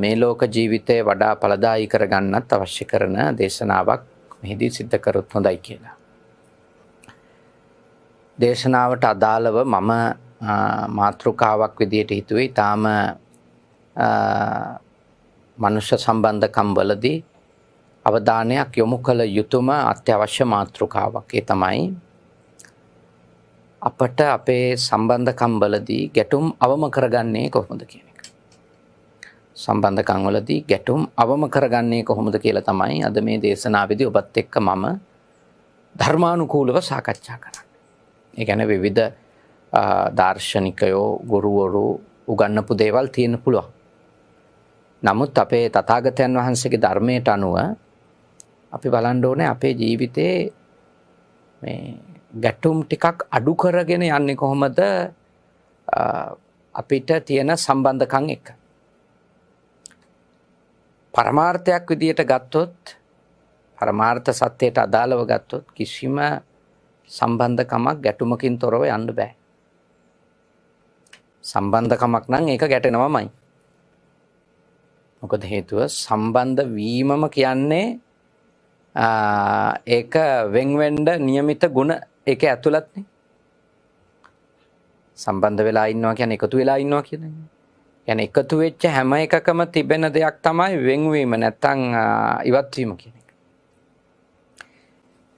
මේ ලෝක ජීවිතය වඩා ඵලදායී කරගන්නත් අවශ්‍ය කරන දේශනාවක් මෙහිදී සිද්ධ කරොත් හොඳයි කියලා. දේශනාවට අදාළව මම මාතෘකාවක් විදියට හිතුවේ ඊටාම මනුෂ්‍ය සම්බන්ධකම් වලදී අවධානයක් යොමු කළ යුතුම අත්‍යවශ්‍ය මාතෘකාවක්. ඒ තමයි අපට අපේ සම්බන්ධකම් වලදී ගැටුම් අවම කරගන්නේ කොහොමද කියන එක. සම්බන්ධකම් වලදී ගැටුම් අවම කරගන්නේ කොහොමද කියලා තමයි අද මේ දේශනාවේදී ඔබත් එක්ක මම ධර්මානුකූලව සාකච්ඡා කරන්නේ. ඒ කියන්නේ විවිධ දාර්ශනිකයෝ ගුරුවරු උගන්වපු දේවල් තියෙන්න පුළුවන්. නමුත් අපේ තථාගතයන් වහන්සේගේ ධර්මයට අනුව අපි බලන්න ඕනේ අපේ ජීවිතේ මේ ගැටුම් ටිකක් අඩු කරගෙන යන්නේ කොහොමද අපිට තියෙන සම්බන්ධකම් එක්ක. පරමාර්ථයක් විදියට ගත්තොත් පරමාර්ථ සත්‍යයට අදාළව ගත්තොත් කිසිම සම්බන්ධකමක් ගැටුමකින් තොරව යන්න බෑ. සම්බන්ධකමක් නම් ඒක ගැටෙනවමයි. මොකද හේතුව සම්බන්ධ වීමම කියන්නේ ඒක වෙන්වෙන්න නියමිත ගුණ ඒක ඇතුළත්නේ. සම්බන්ධ වෙලා ඉන්නවා කියන්නේ එකතු වෙලා ඉන්නවා කියන්නේ. කියන්නේ එකතු වෙච්ච හැම එකකම තිබෙන දෙයක් තමයි වෙන්වීම නැත්තම් ඉවත් වීම කියන එක.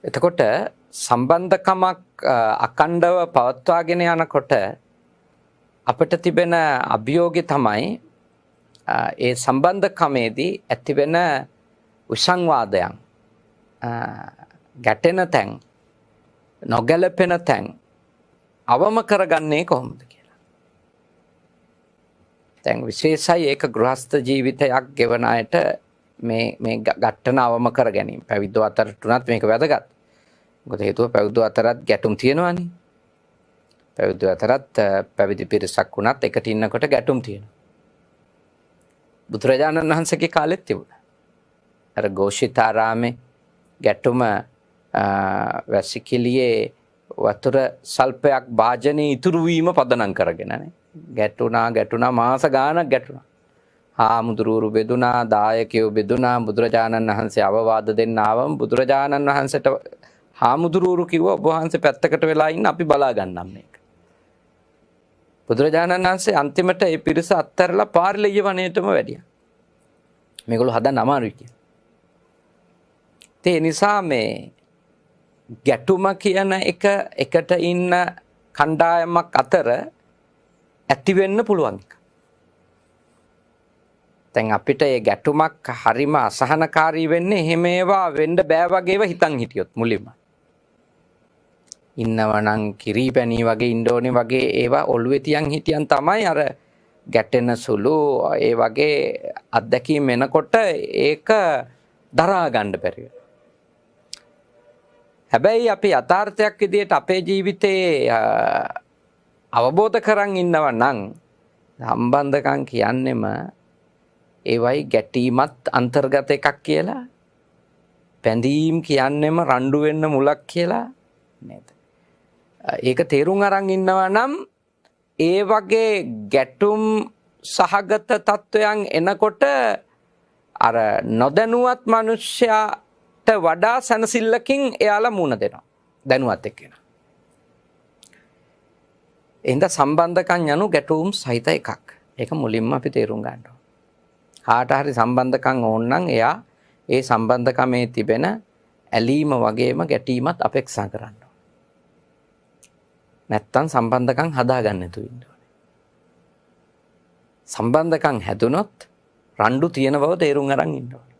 එතකොට සම්බන්ධකමක් අඛණ්ඩව පවත්වාගෙන යනකොට අපිට තිබෙන අභියෝගය තමයි ඒ සම්බන්ධකමේදී ඇතිවෙන විසංවාදයන් ගැටෙන තැන් නොගැලපෙන තැන් අවම කරගන්නේ කොහොමද කියලා. දැන් විශේෂයි ඒක ගෘහස්ත ජීවිතයක් ගෙවන අයට මේ ගැටන අවම කර ගැනීම. පැවිද්දෝ අතරට උනත් මේක වැදගත්. මොකද හේතුව පැවිද්දෝ අතරත් ගැටුම් තියෙනවානේ. පැවිද්දෝ අතරත් පැවිදි පිරිසක් වුණත් එකට ඉන්නකොට ගැටුම් තියෙනවා. බුදුරජාණන් වහන්සේගේ කාලෙත් තිබුණා. අර ഘോഷිතාරාමේ ගැටුම වැසිකිළියේ වතුර සල්පයක් භාජනයේ ඉතුරු වීම පදනම් කරගෙනනේ. ගැටුණා මාස ගාණක් ගැටුණා. හාමුදුරුවරු බෙදුනා, දායකයෝ බෙදුනා. බුදුරජාණන් වහන්සේ අවවාද දෙන්න ආවම බුදුරජාණන් වහන්සේට හාමුදුරුවරු කිව්වා ඔබ වහන්සේ පැත්තකට වෙලා ඉන්න අපි බලා ගන්නම් මේක. බුදුරජාණන් වහන්සේ අන්තිමට ඒ පිරිස අත්හැරලා පාරිලෙය වනයේටම වැඩියා. මේගොල්ලෝ හදන්න අමාරුයි කියලා. ඒ නිසා මේ ගැටුම කියන එක එකට ඉන්න කණ්ඩායමක් අතර ඇති වෙන්න පුළුවන්. දැන් අපිට මේ ගැටුමක් හරිම අසහනකාරී වෙන්නේ එහෙම ඒවා වෙන්න බෑ වගේව හිතන් හිටියොත් මුලින්ම. ඉන්නවනම් කිරිපැණි වගේ ඉන්න ඕනේ වගේ ඒවා ඔළුවේ තියන් හිටියන් තමයි අර ගැටෙන සුළු ඒ වගේ අත්දැකීම් එනකොට ඒක දරා ගන්න බැරි වෙනවා. හැබැයි අපි යථාර්ථයක් විදිහට අපේ ජීවිතේ අවබෝධ කරන් ඉන්නවා නම් සම්බන්ධකම් කියන්නෙම ඒවයි ගැටීමත් අන්තර්ගත එකක් කියලා. පැඳීම් කියන්නෙම රණ්ඩු වෙන්න මුලක් කියලා නේද? ඒක තේරුම් අරන් ඉන්නවා නම් ඒ වගේ ගැටුම් සහගත තත්වයන් එනකොට අර නොදැනුවත් මිනිස්සයාට වඩා සනසිල්ලකින් එයාලා මුණ දෙනවා. දැනුවත් එක්කෙනා. එහෙනම් සම්බන්ධකම් යනු ගැටුම් සහිත එකක්. ඒක මුලින්ම අපි තේරුම් ගන්න ඕන. කාට හරි සම්බන්ධකම් ඕන නම් එයා ඒ සම්බන්ධකමේ තිබෙන ඇලීම වගේම ගැටීමත් අපේක්ෂා කරන්න ඕන. නැත්තම් සම්බන්ධකම් හදාගන්න තු ඉන්න ඕනේ. සම්බන්ධකම් හැදුනොත් රණ්ඩු තියෙන බව තේරුම් අරන් ඉන්න ඕනේ.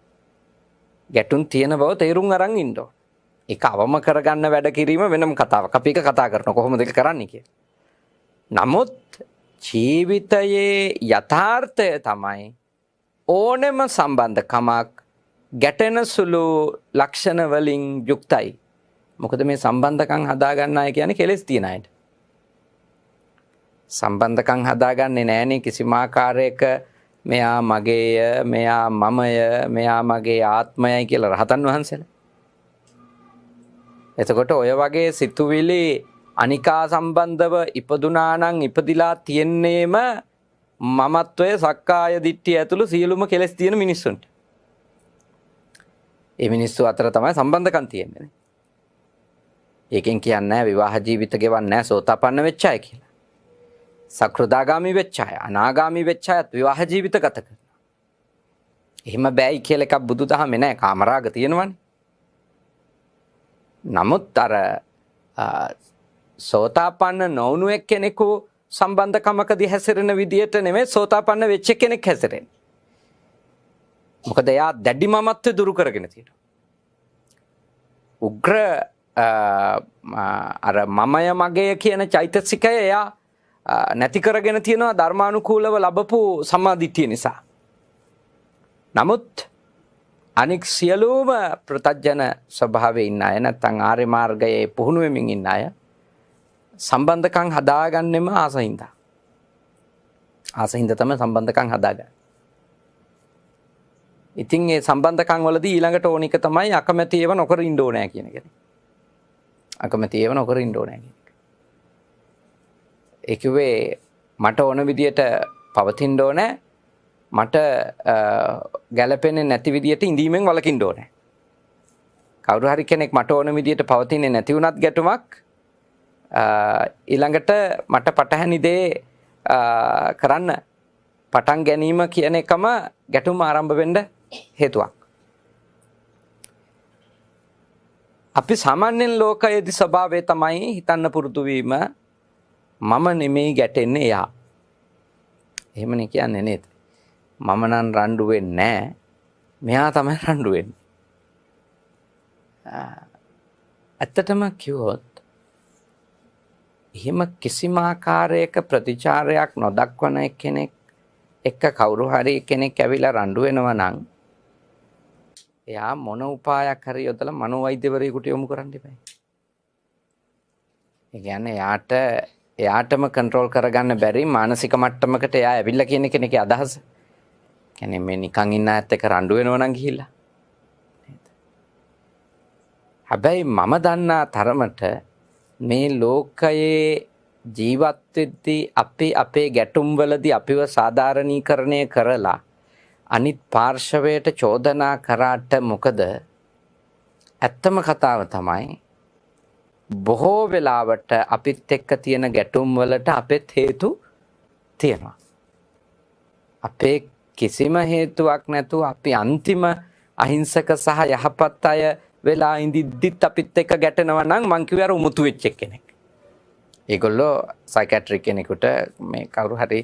ගැටුම් තියෙන බව තේරුම් අරන් ඉන්න ඕනේ. ඒක අවම කරගන්න වැඩ කිරීම වෙනම කතාවක්. අපි ඒක කතා කරනවා කොහොමද ඒක කරන්නේ කියලා. නමුත් ජීවිතයේ යථාර්ථය තමයි ඕනෙම සම්බන්ධකමක් ගැටෙන සුළු ලක්ෂණ වලින් යුක්තයි. මොකද මේ සම්බන්ධකම් හදාගන්න අය කියන්නේ කෙලෙස් තියන අයට. සම්බන්ධකම් හදාගන්නේ නැහනේ කිසිම ආකාරයක මෙයා මගේය, මෙයා මමය, මෙයා මගේ ආත්මයයි කියලා රහතන් වහන්සේලා. එතකොට ඔය වගේ සිතුවිලි අනිකා සම්බන්ධව ඉපදුනා නම් ඉපදිලා තියෙන්නේම මමත්වය සක්කාය දිට්ඨිය ඇතුළු සියලුම කෙලෙස් තියෙන මිනිස්සුන්ට. ඒ මිනිස්සු අතර තමයි සම්බන්ධකම් තියෙන්නේ. ඒකෙන් කියන්නේ විවාහ ජීවිත ගෙවන්නේ නැහැ සෝතාපන්න වෙච්ච අය කියලා. සක්‍රදාගාමි වෙච්ච අය, අනාගාමි වෙච්ච අයත් විවාහ ජීවිත ගත කරනවා. එහෙම බෑයි කියලා එකක් බුදුදහමේ නැහැ. කාමරාග තියෙනවනේ. නමුත් අර සෝතාපන්න නොවුණු එක්කෙනෙකු සම්බන්ධකමකදී හැසිරෙන විදියට නෙමෙයි සෝතාපන්න වෙච්ච කෙනෙක් හැසිරෙන්නේ. මොකද එයා දැඩි මමත්වය දුරු කරගෙන තියෙනවා. උග්‍ර අර මමය මගය කියන චෛතසිකය එයා නැති කරගෙන තියෙනවා ධර්මානුකූලව ලැබපු සම්මාදිට්ඨිය නිසා. නමුත් අනික් සියලුම ප්‍රත්‍යජන ස්වභාවයේ ඉන්න අය නැත්නම් ආර්ය මාර්ගයේ පුහුණු වෙමින් ඉන්න අය සම්බන්ධකම් හදාගන්නෙම ආසින්ද. ආසින්ද තමයි සම්බන්ධකම් හදාගන්නේ. ඉතින් මේ සම්බන්ධකම් වලදී ඊළඟට ඕන එක තමයි අකමැති ඒවා නොකර ඉන්න ඕනෑ කියන එක. අකමැති ඒවා නොකර ඉන්න ඕනෑ කියන එක. ඒ කිව්වේ මට ඕන විදියට පවතින්න ඕනේ. මට ගැළපෙන්නේ නැති විදියට ඉඳීමෙන් වළකින්න ඕනේ. කවුරු හරි කෙනෙක් මට ඕන විදියට පවතින්නේ නැති වුණත් ගැටුමක් ඊළඟට මට පටහැනි දේ කරන්න පටන් ගැනීම කියන එකම ගැටුම ආරම්භ වෙන්න හේතුවක්. අපි සාමාන්‍යයෙන් ලෝකයේදී ස්වභාවය තමයි හිතන්න පුරුදු වීම මම නෙමෙයි ගැටෙන්නේ එයා. එහෙමනේ කියන්නේ නේද? මම නම් රණ්ඩු වෙන්නේ නැහැ. මෙයා තමයි රණ්ඩු වෙන්නේ. ඇත්තටම කිව්වොත් එහෙම කිසිම ආකාරයක ප්‍රතිචාරයක් නොදක්වන කෙනෙක් එක්ක කවුරු හරි කෙනෙක් ඇවිල්ලා රණ්ඩු වෙනවා නම් එයා මොන උපායක් හරි යොදලා මනෝවෛද්‍යවරයෙකුට යොමු කරන්න ඉබේ. ඒ කියන්නේ එයාටම කන්ට්‍රෝල් කරගන්න බැරි මානසික මට්ටමකට එයා ඇවිල්ලා කියන කෙනෙක්ගේ අදහස. කියන්නේ මේ නිකන් ඉන්න ඇත්ත එක රණ්ඩු වෙනවා නම් ගිහිල්ලා. හැබැයි මම දන්නා තරමට මේ ලෝකයේ ජීවත් වෙද්දී අපි අපේ ගැටුම් වලදී අපිව සාධාරණීකරණය කරලා අනිත් පාර්ශවයට චෝදනා කරාට මොකද ඇත්තම කතාව තමයි බොහෝ වෙලාවට අපිත් එක්ක තියෙන ගැටුම් වලට අපෙත් හේතු තියෙනවා. අපේ කිසිම හේතුවක් නැතුව අපි අන්තිම අහිංසක සහ යහපත් අය වෙලා ඉඳිද්දිත් අපිත් එක්ක ගැටෙනවා නම් මං කිව්වේ අර උමුතු වෙච්ච කෙනෙක්. ඒගොල්ලෝ සයිකියාට්‍රික් කෙනෙකුට මේ කවුරු හරි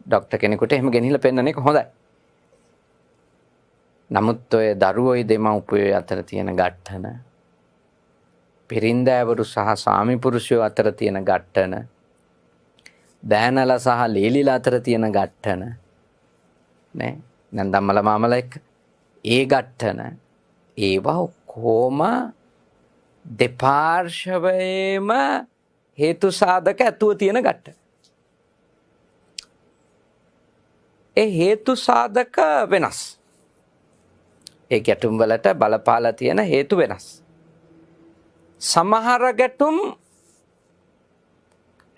ડોක්ටර් කෙනෙකුට එහෙම ගෙනහිලා පෙන්නන එක හොඳයි. නමුත් ඔය දරුවෝයි දෙමව්පියෝ අතර තියෙන ගැටන, පිරින්දෑවරු සහ ස්වාමි පුරුෂයෝ අතර තියෙන ගැටන, බෑනලා සහ ලීලිලා අතර තියෙන ගැටන නේ නන්දම්මල මාමල එක්ක ඒ ගැටන ඒවා කොහොම දෙපාර්ශවයේම හේතු සාධක ඇතුව තියෙන ගැටන. ඒ හේතු සාධක වෙනස්. ඒ ගැටුම් වලට බලපාලා තියෙන හේතු වෙනස්. සමහර ගැටුම්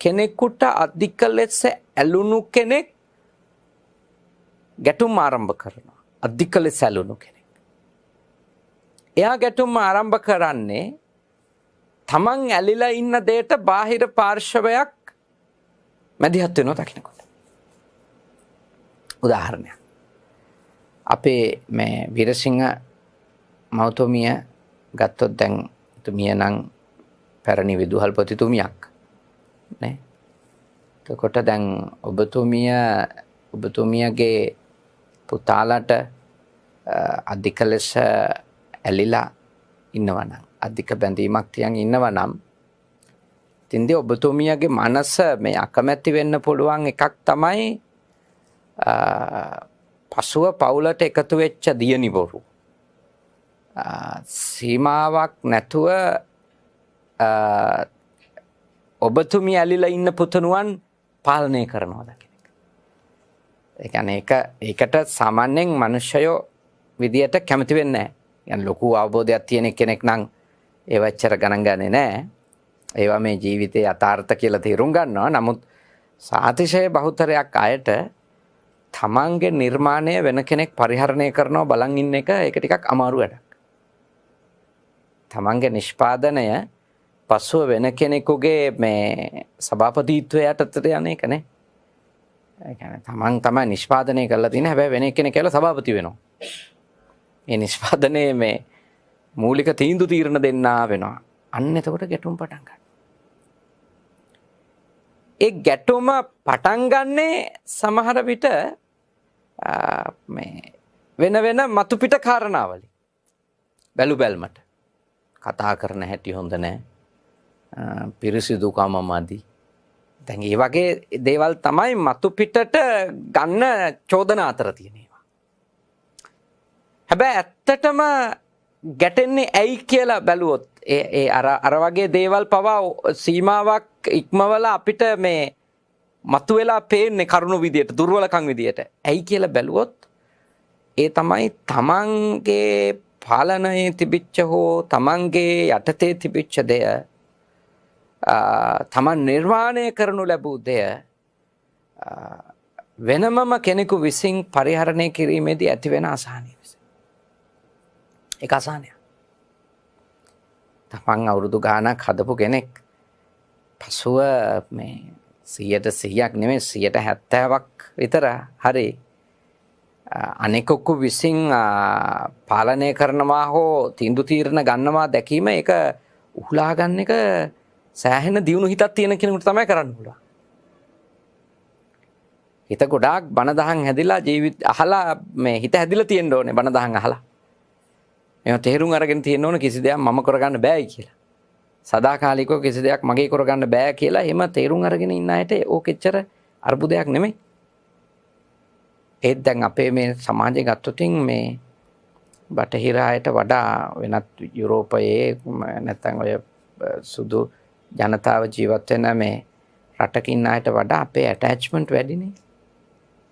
කෙනෙකුට අධික ලෙස ඇලුණු කෙනෙක් ගැටුම් ආරම්භ කරනවා. අධික ලෙස ඇලුණු කෙනෙක්. එයා ගැටුම් ආරම්භ කරන්නේ තමන් ඇලිලා ඉන්න දෙයට බාහිර පාර්ශවයක් මැදිහත් වෙනවා දකින්නකොට. උදාහරණයක්. අපේ මේ වීරසිංහ මෞතුමිය ගත්තොත් දැන් තුමිය නම් පැරණි විදුහල්පතිතුමියක් නේ. එතකොට දැන් ඔබතුමියගේ පුතාලට අධික ලෙස ඇලිලා ඉන්නවා නම් අධික බැඳීමක් තියන් ඉන්නවා නම් තින්දී ඔබතුමියගේ මනස මේ අකමැති වෙන්න පුළුවන් එකක් තමයි පසුව පවුලට එකතු වෙච්ච දියණිවරු සීමාවක් නැතුව ඔබතුමිය ඇලිලා ඉන්න පුතණුවන් පාලනය කරනවා දකින්න. ඒ කියන්නේ ඒකට සාමාන්‍යයෙන් මිනිස්සයෝ විදියට කැමති වෙන්නේ නැහැ. يعني ලොකු අවබෝධයක් තියෙන කෙනෙක් නම් ඒව ඇත්තට ගණන් ගන්නේ නැහැ. ඒවා මේ ජීවිතේ යථාර්ථ කියලා තේරුම් ගන්නවා. නමුත් සාතිශය බහුතරයක් අයට තමන්ගේ නිර්මාණය වෙන කෙනෙක් පරිහරණය කරනවා බලන් ඉන්න එක ඒක ටිකක් අමාරු වැඩක්. තමන්ගේ නිෂ්පාදනය පසුව වෙන කෙනෙකුගේ මේ සභාපතිත්වය යටතට යන එක නේ. ඒ කියන්නේ තමන් තමයි නිෂ්පාදනය කරලා තියෙන්නේ. හැබැයි වෙන කෙනෙක් කියලා සභාපති වෙනවා. මේ නිෂ්පාදනයේ මේ මූලික තීන්දුව తీරන දෙන්නා වෙනවා. අන්න එතකොට ගැටුම් පටන් ගන්නවා. ඒ ගැටුම පටන් ගන්නේ සමහර විට මේ වෙන වෙන මතු පිට කාරණාවලින්. බැලු බැල්මට කතා කරන හැටි හොඳ නැහැ. පිරිසිදුකම මදි. දැන් මේ වගේ දේවල් තමයි මතු පිටට ගන්න චෝදනා අතර තියෙන ඒවා. හැබැයි ඇත්තටම ගැටෙන්නේ ඇයි කියලා බැලුවොත් ඒ අර වගේ දේවල් පවා සීමාවක් ඉක්මවලා අපිට මේ මතුවෙලා පේන්නේ කරුණු විදියට දුර්වලකම් විදියට. ඇයි කියලා බැලුවොත් ඒ තමයි තමන්ගේ පාලනයේ තිබිච්ච හෝ තමන්ගේ යටතේ තිබිච්ච දෙය තමන් නිර්මාණය කරනු ලැබූ දෙය වෙනමම කෙනෙකු විසින් පරිහරණය කිරීමේදී ඇතිවෙන අසහනය විසින්. ඒක අසහනය. තමන් අවුරුදු ගානක් හදපු කෙනෙක් පසුව මේ 100% නෙමෙයි 70%ක් විතර හරි අනෙකෙකු විසින් පාලනය කරනවා හෝ තීන්දුව తీරන ගන්නවා දැකීම ඒක උහුලා ගන්න එක සෑහෙන දියුණු හිතක් තියෙන කෙනෙකුට තමයි කරන්න පුළුවන්. හිත ගොඩාක් බණ දහම් හැදිලා ජීවිත අහලා මේ හිත හැදිලා තියෙන්න ඕනේ බණ දහම් අහලා. මේව තේරුම් අරගෙන තියෙන්න ඕන කිසි දෙයක් මම කරගන්න බෑයි කියලා. සදාකාලිකව කිසි දෙයක් මගේ කරගන්න බෑ කියලා එහෙම තේරුම් අරගෙන ඉන්න අයට ඕක එච්චර අර්බුදයක් නෙමෙයි. ඒත් දැන් අපේ මේ සමාජය ගත්තොතින් මේ බටහිර අයට වඩා වෙනත් යුරෝපයේ නැත්නම් ඔය සුදු ජනතාව ජීවත් වෙන මේ රටක ඉන්න අයට වඩා අපේ ඇටැච්මන්ට් වැඩිනේ.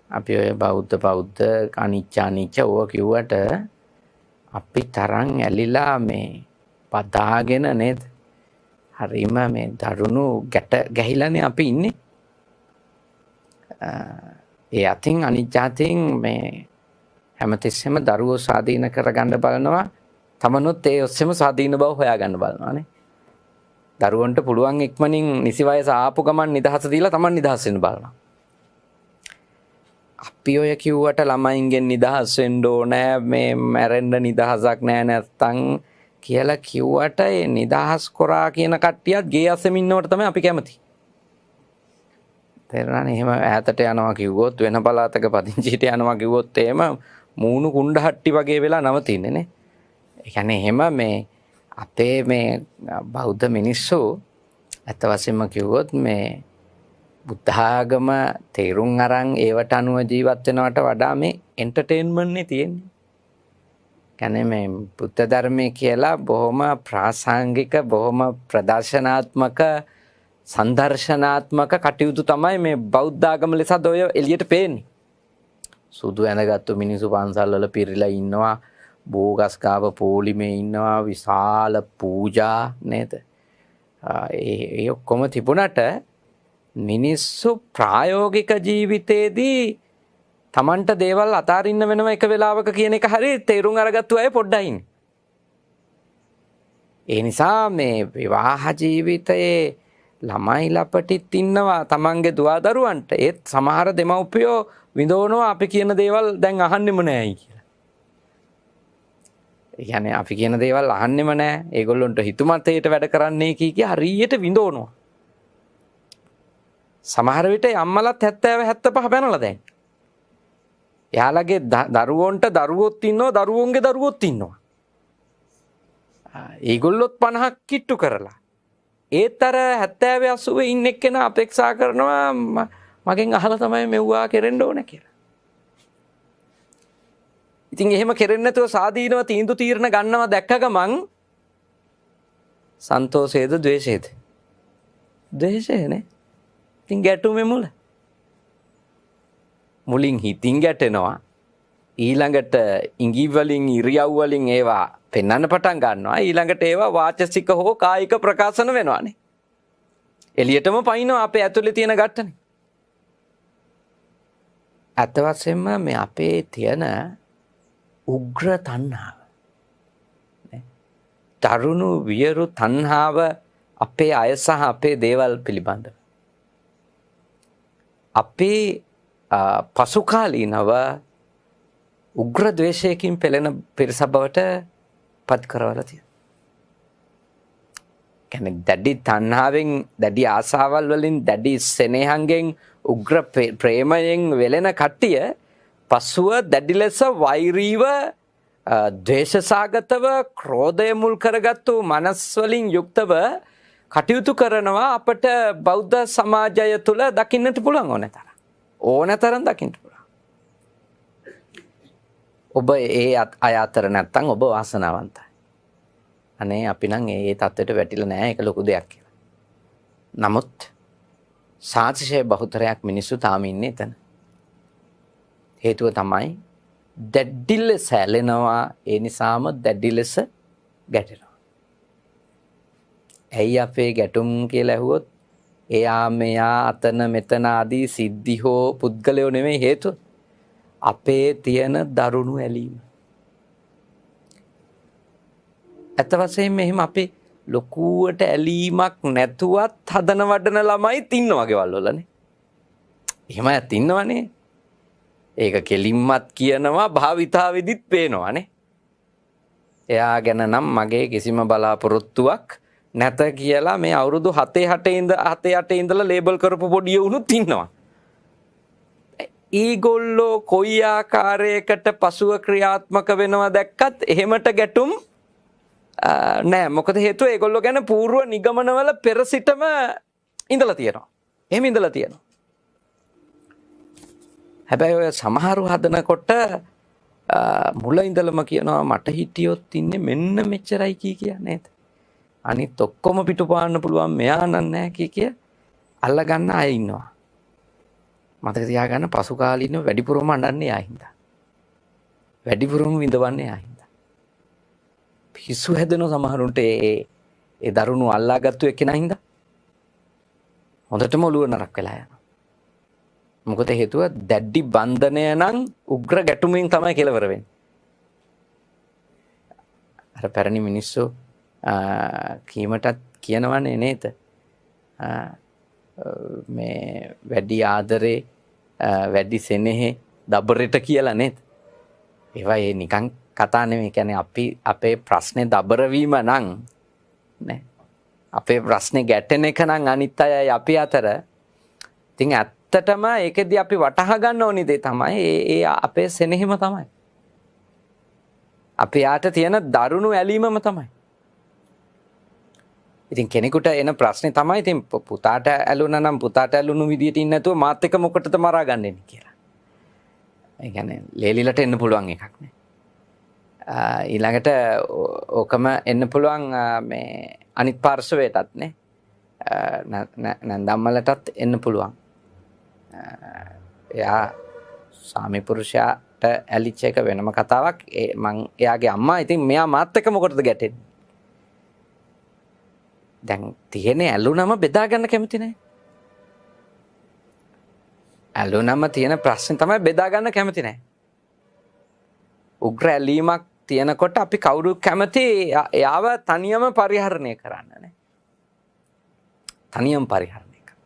අපි ඔය බෞද්ධ අනිච්ච ඕවා කිව්වට අපි තරම් ඇලිලා මේ පදාගෙන නේද? හරිම මේ දරුණු ගැහිලානේ අපි ඉන්නේ. ඒ අතින් අනිත්‍යයෙන් මේ හැමතිස්සෙම දරුවෝ ස්වාධීන කරගන්න බලනවා. තමනුත් ඒ ඔස්සේම ස්වාධීන බව හොයාගන්න බලනවානේ. දරුවන්ට පුළුවන් ඉක්මනින් නිසි වයස ආපු ගමන් නිදහස දීලා තමන් නිදහස් වෙන්න බලනවා. අපි ඔය කිව්වට ළමයින්ගෙන් නිදහස් වෙන්න ඕනේ මේ මැරෙන්න නිදහසක් නෑ නැත්තම් කියලා කිව්වට ඒ නිදහස් කරා කියන කට්ටියත් ගේ අස්සෙම ඉන්නවට තමයි අපි කැමති. තේරුණානේ? එහෙම ඈතට යනවා කිව්වොත් වෙන පළාතක පදිංචිට යනවා කිව්වොත් එහෙම මූණු කුණ්ඩහට්ටි වගේ වෙලා නවතින්නේ නේ. ඒ කියන්නේ එහෙම මේ අපේ මේ බෞද්ධ මිනිස්සු ඇත්ත වශයෙන්ම කිව්වොත් මේ බුද්ධ ආගම තේරුම් අරන් ඒවට අනුව ජීවත් වෙනවට වඩා මේ එන්ටර්ටේන්මන්ට් නේ තියෙන්නේ. කියන්නේ මේ බුද්ධ ධර්මයේ කියලා බොහොම ප්‍රාසංගික බොහොම ප්‍රදර්ශනාත්මක සංදර්ශනාත්මක කටයුතු තමයි මේ බෞද්ධ ආගම ලෙසද ඔය එළියට පේන්නේ. සුදු ඇඳගත්තු මිනිස්සු පන්සල් වල පිරීලා ඉන්නවා, බෝගස් කාව පොලිමේ ඉන්නවා, විශාල පූජා නේද? ඒ ඔක්කොම තිබුණට මිනිස්සු ප්‍රායෝගික ජීවිතේදී තමන්ට දේවල් අතාරින්න වෙනව එක වෙලාවක කියන එක හරිය තේරුම් අරගත්තු අය පොඩ්ඩයි ඉන්නේ. ඒ නිසා මේ විවාහ ජීවිතයේ ළමයි ලපටිත් ඉන්නවා තමන්ගේ දුවදරුවන්ට. ඒත් සමහර දෙමව්පියෝ විඳවනවා අපි කියන දේවල් දැන් අහන්නෙම නෑයි කියලා. ඒ කියන්නේ අපි කියන දේවල් අහන්නෙම නෑ. ඒගොල්ලොන්ට හිතුමතේට වැඩ කරන්නේ කී හරියට විඳවනවා. සමහර විට අම්මලත් 70 75 පැනලා දැන්. එයාලගේ දරුවන්ට දරුවොත් ඉන්නවා, දරුවන්ගේ දරුවොත් ඉන්නවා. ඒගොල්ලොත් 50ක් කිට්ටු කරලා. ඒත් අර 70 80 ඉන්න එක්කෙනා අපේක්ෂා කරනවා මගෙන් අහලා තමයි මෙව්වා කෙරෙන්න ඕන කියලා. ඉතින් එහෙම කෙරෙන්නේ නැතුව සාදීනව තීන්දුව తీරන ගන්නවා දැක්ක ගමන් සන්තෝෂයේද ද්වේෂයේද? ද්වේෂයනේ. ඉතින් ගැටුමේ මුලින් හිතින් ගැටෙනවා, ඊළඟට ඉඟි වලින් ඉරියව් වලින් ඒවා පෙන්වන්න පටන් ගන්නවා, ඊළඟට ඒවා වාචසික හෝ කායික ප්‍රකාශන වෙනවානේ. එළියටම පයින්නවා අපේ ඇතුලේ තියෙන ගැටනේ. ඇත්ත වශයෙන්ම මේ අපේ තියෙන උග්‍ර තණ්හාව, තරුණු වියරු තණ්හාව අපේ අය සහ අපේ දේවල් පිළිබඳව අපේ පසුකාලීනව උග්‍ර ද්වේෂයකින් පෙළෙන පිරිසක් බවට පත් කරවලා තියෙනවා. කියන්නේ දැඩි තණ්හාවෙන්, දැඩි ආසාවල් වලින්, දැඩි සෙනෙහංගෙන්, උග්‍ර ප්‍රේමයෙන් වෙලෙන කට්ටිය පසුව දැඩි ලෙස වෛරීව, ද්වේෂසාගතව, ක්‍රෝධය මුල් කරගත්තු මනස් වලින් යුක්තව කටයුතු කරනවා අපට බෞද්ධ සමාජය තුළ දකින්නට පුළුවන් ඕනතරම් දකින්නට පුළුවන්. ඔබ ඒ අය අතර නැත්තම් ඔබ වාසනාවන්තයි. අනේ අපි නම් ඒ තත්ත්වයට වැටිලා නැහැ, ඒක ලොකු දෙයක් කියලා. නමුත් සාතිශය බහුතරයක් මිනිස්සු තාම ඉන්නේ එතන. හේතුව තමයි දැඩි ලෙස ඇලෙනවා, ඒ නිසාම දැඩි ලෙස ගැටෙනවා. ඇයි අපේ ගැටුම් කියලා ඇහුවොත් එයා මෙයා අතන මෙතන ආදී සිද්ධි හෝ පුද්ගලයෝ නෙමෙයි හේතුව. අපේ තියෙන දරුණු ඇලීම. ඇත්ත වශයෙන්ම එහෙම අපි ලොකුවට ඇලීමක් නැතුවත් හදන වඩන ළමයිත් ඉන්නවා ගෙවල් වලනේ. එහෙම ඇත් ඉන්නවනේ. ඒක කෙලින්මත් කියනවා, භාවිතාවේදීත් පේනවානේ. එයා ගැන නම් මගේ කිසිම බලාපොරොත්තුවක් නැත කියලා මේ අවුරුදු 7-8 ඉඳලා ලේබල් කරපු පොඩි උනුත් ඉන්නවා. ඊගොල්ලෝ කොයි ආකාරයකට පසුව ක්‍රියාත්මක වෙනවා දැක්කත් එහෙමට ගැටුම් නෑ. මොකද හේතුව ඒගොල්ලෝ ගැන పూర్ව නිගමනවල පෙර සිටම ඉඳලා තියෙනවා. එහෙම ඉඳලා තියෙනවා. හැබැයි ඔය සමහරු හදනකොට මුල ඉඳලම කියනවා මට හිටියොත් ඉන්නේ මෙන්න මෙච්චරයි කිය නේද? අනිත් ඔක්කොම පිටු පාන්න පුළුවන්, මෙයා නෑ කිය අල්ල ගන්න අය ඉන්නවා. මතක තියාගන්න පසු කාලීනව වැඩිපුරම අඬන්නේ ආ හින්දා. වැඩිපුරම විඳවන්නේ ආ හින්දා. පිස්සු හැදෙන සමහරුන්ට ඒ දරුණු අල්ලාගත්තු එක්කෙනා හින්දා හොඳටම ඔළුව නරක් වෙලා යනවා. මොකද හේතුව දැඩි බන්ධනය නම් උග්‍ර ගැටුමින් තමයි කෙලවර වෙන්නේ. අර පැරණි මිනිස්සු කීමටත් කියනවනේ නේද? මේ වැඩි ආදරේ, වැඩි සෙනෙහි දබරට කියලා නේද? ඒවා ඒ නිකන් කතා නෙමෙයි. කියන්නේ අපි අපේ ප්‍රශ්නේ දබර වීම නම් නේ. අපේ ප්‍රශ්නේ ගැටෙන එක නම් අනිත් අයයි අපි අතර. ඉතින් ඇත්තටම ඒකෙදි අපි වටහා ගන්න ඕනි දේ තමයි ඒ අපේ සෙනෙහිම තමයි. අපි යාට තියෙන දරුණු ඇලීමම තමයි. ඉතින් කෙනෙකුට එන ප්‍රශ්නේ තමයි ඉතින් පුතාට ඇලුනා නම් පුතාට ඇලුණු විදියට ඉන්නේ නැතුව මාත් එක්ක මොකටද මරා ගන්නෙ කියලා. ඒ කියන්නේ ලේලිලට එන්න පුළුවන් එකක් නේ. ඊළඟට ඕකම එන්න පුළුවන් මේ අනිත් පාර්ශවයටත් නේ. නන්දම්මලටත් එන්න පුළුවන්. එයා ස්වාමි පුරුෂයාට ඇලිච්ච එක වෙනම කතාවක්. මං එයාගේ අම්මා ඉතින් මෙයා මාත් එක්ක මොකටද ගැටෙන්නේ? දැන් තියෙන්නේ ඇලුනම බෙදා ගන්න කැමති නැහැ. ඇලුනම තියෙන ප්‍රශ්නේ තමයි බෙදා ගන්න කැමති නැහැ. උග්‍ර ඇලීමක් තියෙනකොට අපි කවුරු කැමති එයාව තනියම පරිහරණය කරන්න නේ. තනියම පරිහරණය කරන්න.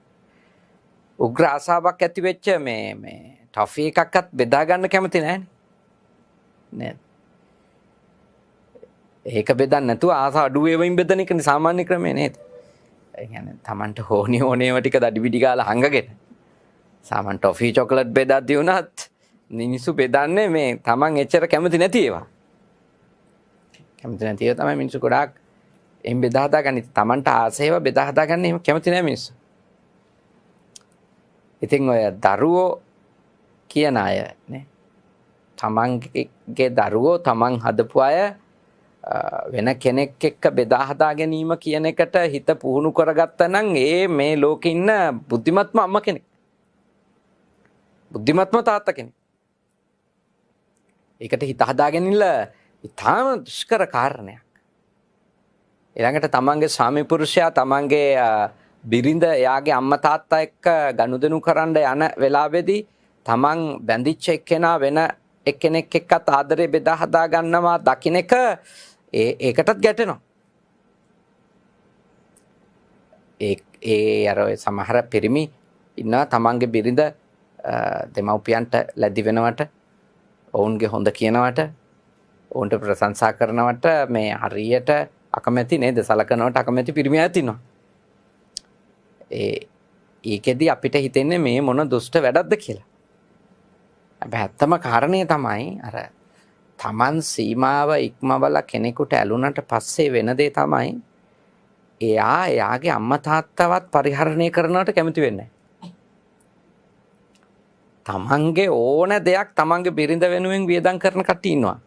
උග්‍ර ආසාවක් ඇති වෙච්ච මේ ටොෆි එකක්වත් බෙදා ගන්න කැමති නැහැ නේ. ඒක බෙදන්න නැතුව ආස අඩු වේවින් බෙදන එක සාමාන්‍ය ක්‍රමය නේද? ඒ කියන්නේ Tamanට ඕනේව ටික දඩි පිටි ගාලා හංගගෙන සාමාන්‍ය ටොෆි චොකලට් බෙදද්දී උනත් මිනිස්සු බෙදන්නේ මේ Taman එච්චර කැමති නැති ඒවා. කැමති නැති ඒවා තමයි මිනිස්සු ගොඩාක් එම් බෙදා හදාගන්නේ. Tamanට ආසේව බෙදා හදාගන්න එහෙම කැමති නැහැ මිනිස්සු. ඉතින් ඔය දරුවෝ කියන අය නේ, Tamanගේ දරුවෝ Taman හදපු අය වෙන කෙනෙක් එක්ක බෙදා හදා ගැනීම කියන එකට හිත පුහුණු කරගත්තා නම් මේ ලෝකේ ඉන්න බුද්ධිමත්ම අම්මා කෙනෙක්, බුද්ධිමත්ම තාත්තා කෙනෙක්. ඒකට හිත හදාගෙනilla ඉතාම දුෂ්කර කාරණයක්. ඊළඟට තමන්ගේ ස්වාමි පුරුෂයා තමන්ගේ බිරිඳ එයාගේ අම්මා තාත්තා එක්ක ගනුදෙනු කරන්න යන වෙලාවේදී තමන් බැඳිච්ච එක්කෙනා වෙන එක්කෙනෙක් එක්කත් ආදරේ බෙදා හදා ගන්නවා දකින්න එක ඒකටත් ගැටෙනවා. ඒ අර සමහර පිරිමි ඉන්නවා තමන්ගේ බිරිඳ දෙමව්පියන්ට ලැබි වෙනවට ඔවුන්ගේ හොඳ කියනවට ඔවුන්ට ප්‍රශංසා කරනවට මේ හරියට අකමැති නේද සලකනවට අකමැති පිරිමි අය ඉන්නවා. ඒකෙදි අපිට හිතෙන්නේ මේ මොන දුෂ්ට වැඩක්ද කියලා. හැබැයි ඇත්තම කාරණේ තමයි අර තමන් සීමාව ඉක්මවලා කෙනෙකුට ඇලුනට පස්සේ වෙන දේ තමයි එයා එයාගේ අම්මා තාත්තවත් පරිහරණය කරනවට කැමති වෙන්නේ නැහැ. තමන්ගේ ඕන දෙයක් තමන්ගේ බිරිඳ වෙනුවෙන් වියදම් කරන කට්ටිය ඉන්නවා.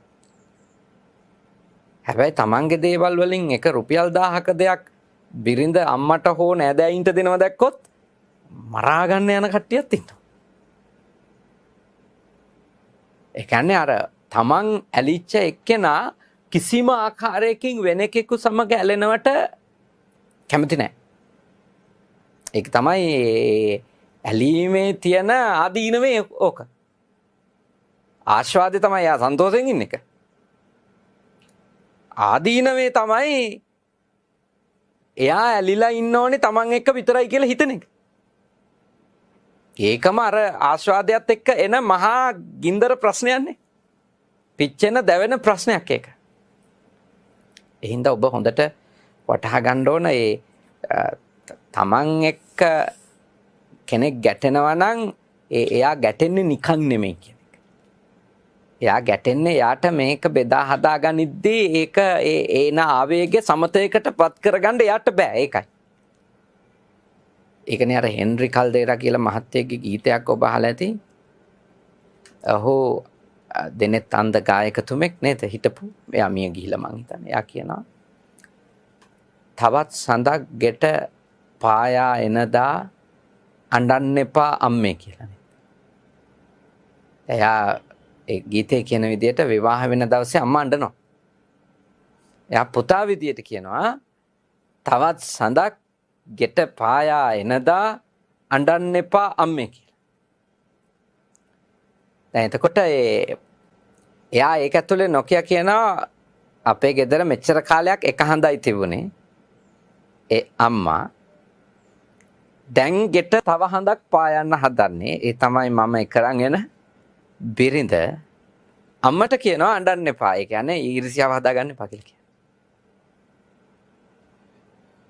හැබැයි තමන්ගේ දේවල් වලින් එක රුපියල් 1000ක දෙයක් බිරිඳ අම්මට හෝ නෑදෑයින්ට දෙනවා දැක්කොත් මරා ගන්න යන කට්ටියත් ඉන්නවා. ඒ කියන්නේ අර තමන් ඇලිච්ච එක්කෙනා කිසිම ආකාරයකින් වෙන කෙනෙකු සමග ඇලෙනවට කැමති නැහැ. ඒක තමයි ඇලීමේ තියෙන ආදීනවේ ඕක. ආස්වාදේ තමයි යා සන්තෝෂයෙන් ඉන්න එක. ආදීනවේ තමයි එයා ඇලිලා ඉන්න ඕනේ තමන් එක්ක විතරයි කියලා හිතන එක. ඒකම අර ආස්වාදයත් එක්ක එන මහා ගින්දර ප්‍රශ්නයක්නේ. පිච්චෙන දැවෙන ප්‍රශ්නයක් ඒක. එහෙනම් ඔබ හොඳට වටහා ගන්න ඕන තමන් එක්ක කෙනෙක් ගැටෙනවා නම් එයා ගැටෙන්නේ නිකන් නෙමෙයි කියන එක. එයා ගැටෙන්නේ යාට මේක බෙදා හදා ගනිද්දී ඒක ඒන ආවේගයේ සමතයකට පත් කරගන්න යාට බෑ ඒකයි. ඒකනේ අර හෙන්රි කල්දේරා කියලා මහත්තයෙක්ගේ ගීතයක් ඔබ අහලා ඇති. ඔහු දෙනෙත් අන්ධ ගායකතුමෙක් නේද හිටපු. එයා මිය ගිහිලා මං හිතන්නේ. එයා කියනවා තවත් සඳක් ගෙට පායා එනදා අඬන්න එපා අම්මේ කියලා නේද. එයා ඒ ගීතේ කියන විදිහට විවාහ වෙන දවසේ අම්මා අඬනවා. එයා පුතා විදිහට කියනවා තවත් සඳක් ගෙට පායා එනදා අඬන්න එපා අම්මේ කියලා. දැන් එතකොට එයා ඒක ඇතුලේ නොකිය කියනවා අපේ ගෙදර මෙච්චර කාලයක් එක හඳයි තිබුණේ. ඒ අම්මා දැන් ගෙට තව හඳක් පායන්න හදන්නේ. ඒ තමයි මම එකරන් එන බිරිඳ. අම්මට කියනවා අඬන්න එපා. ඒ කියන්නේ ඊර්ෂ්‍යාව හදාගන්න එපා කියලා කියනවා.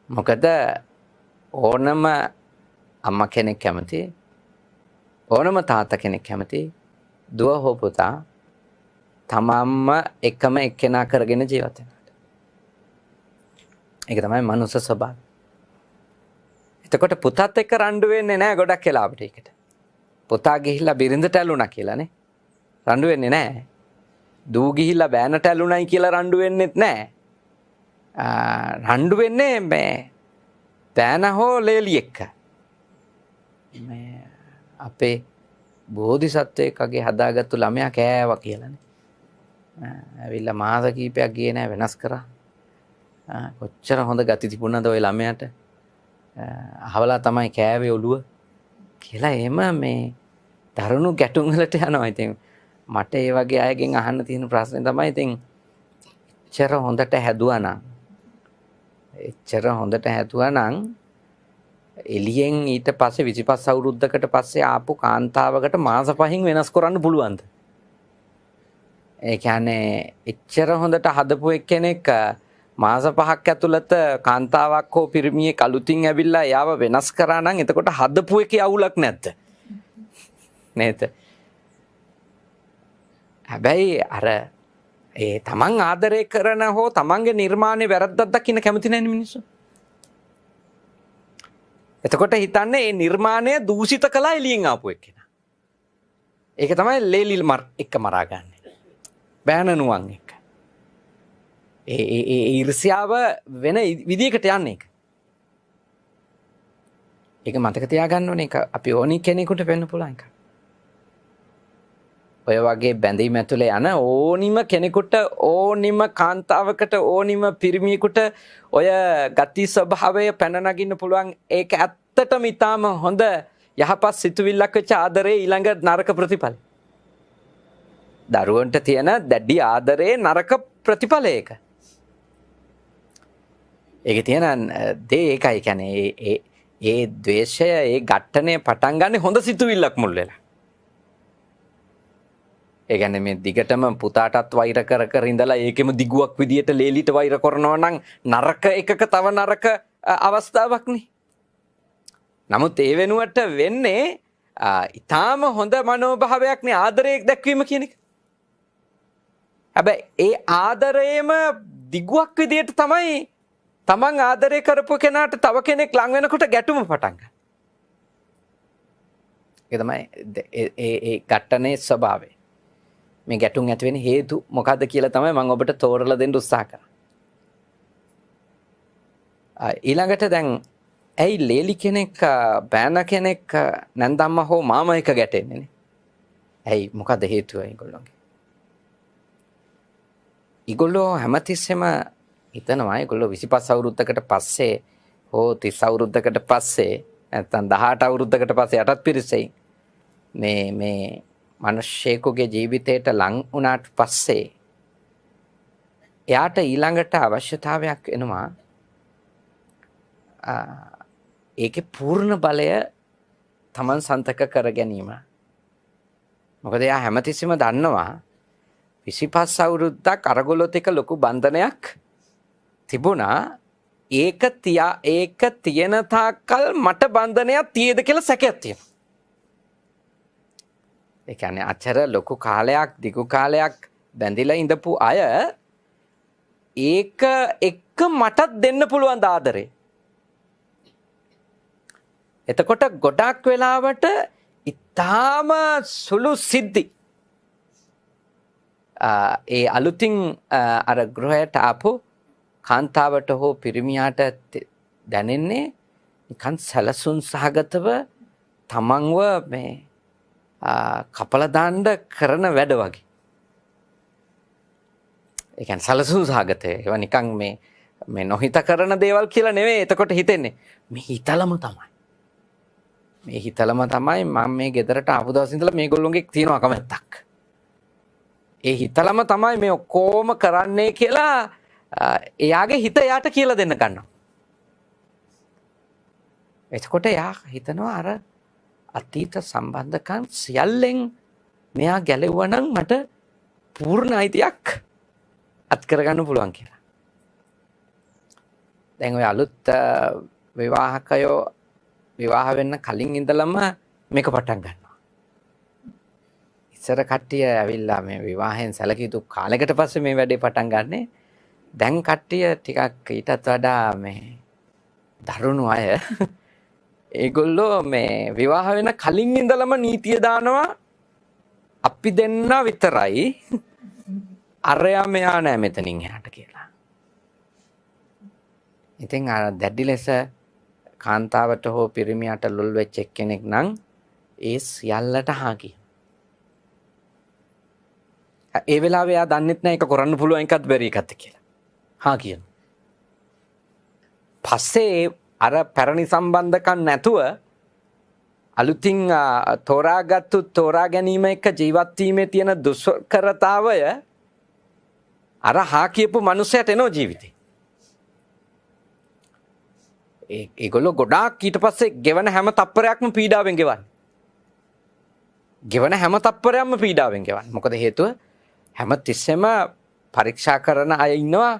මොකද ඕනම අම්මා කෙනෙක් කැමති ඕනම තාත්තා කෙනෙක් කැමති දුව හෝ පුතා තමන්ම එකම එක්කෙනා කරගෙන ජීවත් වෙනවා. ඒක තමයි මනුස්ස ස්වභාවය. එතකොට පුතත් එක්ක රණ්ඩු වෙන්නේ නැහැ ගොඩක් වෙලාවට ඒකට. පුතා ගිහිල්ලා බිරිඳට ඇලුනා කියලානේ. රණ්ඩු වෙන්නේ නැහැ. දූ ගිහිල්ලා බෑනට ඇලුනයි කියලා රණ්ඩු වෙන්නෙත් නැහැ. රණ්ඩු වෙන්නේ මේ බෑන හෝ ලේලි එක්ක. මේ අපේ බෝධිසත්වයෙක්ගේ හදාගත්තු ළමයා කෑවා කියලානේ. ඇවිල්ලා මාස කීපයක් ගියේ නැහැ වෙනස් කරා. කොච්චර හොඳ ගති තිබුණාද ওই ළමයාට. අහවලා තමයි කෑවේ ඔළුව කියලා එහෙම මේ දරුණු ගැටුම් වලට යනවා. ඉතින් මට ඒ වගේ අයගෙන් අහන්න තියෙන ප්‍රශ්නේ තමයි ඉතින් එච්චර හොඳට හැදුවා නම් එළියෙන් ඊට පස්සේ 25 අවුරුද්දකට පස්සේ ආපු කාන්තාවකට මාස 5න් වෙනස් කරන්න පුළුවන්ද? ඒ කියන්නේ එච්චර හොඳට හදපු එක්කෙනෙක් මාස 5ක් ඇතුළත කාන්තාවක් හෝ පිරිමියෙක් අලුතින් ඇවිල්ලා යාව වෙනස් කරා නම් එතකොට හදපු එකේ අවුලක් නැද්ද? නේද? හැබැයි අර තමන් ආදරය කරන හෝ තමන්ගේ නිර්මාණය වැරද්දක් දකින්න කැමති නැහැ මිනිස්සු. එතකොට හිතන්නේ මේ නිර්මාණය දූෂිත කළා එළියෙන් ආපු එක්කෙනා. ඒක තමයි ලේලිල් එක්ක මරා ගන්න. බෑනනුවන් එක්ක. ඒ ඊර්ෂ්‍යාව වෙන විදියකට යන්නේ ඒක. ඒක මතක තියාගන්න ඕනේ. ඒක අපි ඕනි කෙනෙකුට වෙන්න පුළුවන් එක. ඔය වගේ බැඳීම් ඇතුලේ යන ඕනිම කෙනෙකුට ඕනිම කාන්තාවකට ඕනිම පිරිමියෙකුට ඔය ගති ස්වභාවය පැන නගින්න පුළුවන්. ඒක ඇත්තටම ඊටාම හොඳ යහපත් සිතුවිල්ලක් වෙච්ච ආදරේ ඊළඟ නරක ප්‍රතිඵල. දරුවන්ට තියෙන දැඩි ආදරේ නරක ප්‍රතිඵල ඒක. ඒක තියෙන දේ ඒකයි. කියන්නේ ඒ ද්වේෂය ඒ ඝට්ටණය පටන් ගන්න හොඳ සිතුවිල්ලක් මුල් වෙලා. ඒ කියන්නේ මේ දිගටම පුතාටත් වෛර කර කර ඉඳලා ඒකෙම දිගුවක් විදියට ලේලිට වෛර කරනවා නම් නරක එකක තව නරක අවස්ථාවක් නේ. නමුත් ඒ වෙනුවට වෙන්නේ ඊටාම හොඳ මනෝභාවයක් නේ ආදරයක් දැක්වීම කියන එක. හැබැයි ඒ ආදරයේම දිගුවක් විදියට තමයි තමන් ආදරය කරපු කෙනාට තව කෙනෙක් ලං වෙනකොට ගැටුම පටන් ගන්න. ඒ තමයි ඒ ඝට්ටනේ ස්වභාවය. මේ ගැටුම් ඇති වෙන හේතු මොකද්ද කියලා තමයි මම ඔබට තෝරලා දෙන්න උත්සාහ කරන්නේ. ඊළඟට දැන් ඇයි ලේලි කෙනෙක් බෑන කෙනෙක් නැන්දම්මා හෝ මාමා එක ගැටෙන්නේ නේ? ඇයි මොකද්ද හේතුව ඒගොල්ලෝගේ? ඒගොල්ලෝ හැමතිස්සෙම හිතනවා ඒගොල්ලෝ 25 අවුරුද්දකට පස්සේ හෝ 30 අවුරුද්දකට පස්සේ නැත්නම් 18 අවුරුද්දකට පස්සේ යටත් පිරිසෙයි මේ මිනිස්සෙකුගේ ජීවිතයට ලං වුණාට පස්සේ එයාට ඊළඟට අවශ්‍යතාවයක් එනවා ඒකේ පූර්ණ බලය Taman සන්තක කර ගැනීම. මොකද එයා හැමතිස්සෙම දන්නවා 25 අවුරුද්දක් අරගොල්ලොත් එක ලොකු බන්ධනයක් තිබුණා. ඒක තියෙන තාක්කල් මට බන්ධනයක් තියේද කියලා සැකයක් තියෙනවා. ඒ කියන්නේ අචර ලොකු කාලයක් දිගු කාලයක් බැඳිලා ඉඳපු අය ඒක එක්ක මටත් දෙන්න පුළුවන් ආදරේ. එතකොට ගොඩක් වෙලාවට ඊටාම සුළු සිද්ධි ඒ අලුතින් අර ගෘහයට ආපු කාන්තාවට හෝ පිරිමියාට දැනෙන්නේ නිකන් සැලසුම් සහගතව තමන්ව මේ කපල දාන්න කරන වැඩ වගේ. ඒ කියන්නේ සැලසුම් සහගතය. ඒවා නිකන් මේ නොහිත කරන දේවල් කියලා නෙවෙයි. එතකොට හිතෙන්නේ මේ හිතලම තමයි. මේ හිතලම තමයි මම මේ ගෙදරට ආපු දවස් ඉඳලා මේගොල්ලෝගේ තියෙනවා කැමැත්තක්. ඒ හිතලම තමයි මේ ඔක්කොම කරන්නේ කියලා එයාගේ හිත එයාට කියලා දෙන්න ගන්නවා. එතකොට එයා හිතනවා අර අතීත සම්බන්ධකම් සියල්ලෙන් මෙයා ගැලෙවුවා නම් මට පූර්ණ අයිතියක් අත් කරගන්න පුළුවන් කියලා. දැන් ඔය අලුත් විවාහකයෝ විවාහ වෙන්න කලින් ඉඳලම මේක පටන් ගන්නවා. ඉස්සර කට්ටිය ඇවිල්ලා මේ විවාහයෙන් සැලකියුතු කාලයකට පස්සේ මේ වැඩේ පටන් ගන්නෙ. දැන් කට්ටිය ටිකක් ඊටත් වඩා මේ දරුණු අය ඒගොල්ලෝ මේ විවාහ වෙන කලින් ඉඳලම නීතිය දානවා අපි දෙන්න විතරයි අරයා මෙයා නෑ මෙතනින් එහාට කියලා. ඉතින් අර දැඩි ලෙස කාන්තාවට හෝ පිරිමියාට ලොල් වෙච්ච එක්කෙනෙක් නම් ඒ සියල්ලට හා කියන. ඒ වෙලාවේ එයා දන්නෙත් නෑ ඒක කරන්න පුළුවන් එකක්ද බැරි එකක්ද කියලා. හා කියන. පස්සේ අර පැරණි සම්බන්ධකම් නැතුව අලුතින් තෝරාගත්තු තෝරා ගැනීම එක්ක ජීවත් වීමේ තියෙන දුෂ්කරතාවය අර හා කියපු මනුස්සයට එනවා ජීවිතේ. ඒගොල්ලෝ ගොඩාක් ඊට පස්සේ ගෙවන හැම තප්පරයක්ම පීඩාවෙන් ගෙවන්නේ. ගෙවන හැම තප්පරයක්ම පීඩාවෙන් ගෙවන්නේ. මොකද හේතුව හැම තිස්සෙම පරීක්ෂා කරන අය ඉන්නවා.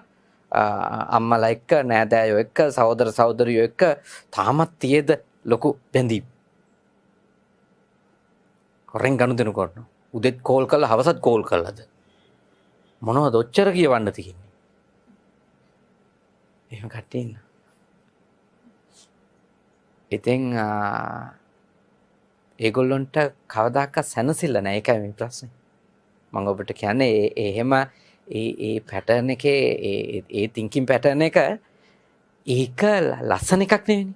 අම්මලා එක්ක නෑදෑයෝ එක්ක සහෝදර සහෝදරියෝ එක්ක තාමත් තියේද ලොකු බැඳීම්. හොරෙන් ගනුදෙනු කරනවා. උදෙත් කෝල් කරලා හවසත් කෝල් කරලාද මොනවද ඔච්චර කියවන්න තියෙන්නේ. එහෙම කට්ටිය ඉන්න. ඉතින් ඒගොල්ලොන්ට කවදාකවත් සැනසෙල්ල නැහැ. ඒකයි මේ ප්‍රශ්නේ. මම ඔබට කියන්නේ එහෙම ඒ පැටර්න් එකේ ඒ තින්කින් පැටර්න් එක ඒක ලස්සන එකක් නෙවෙයි.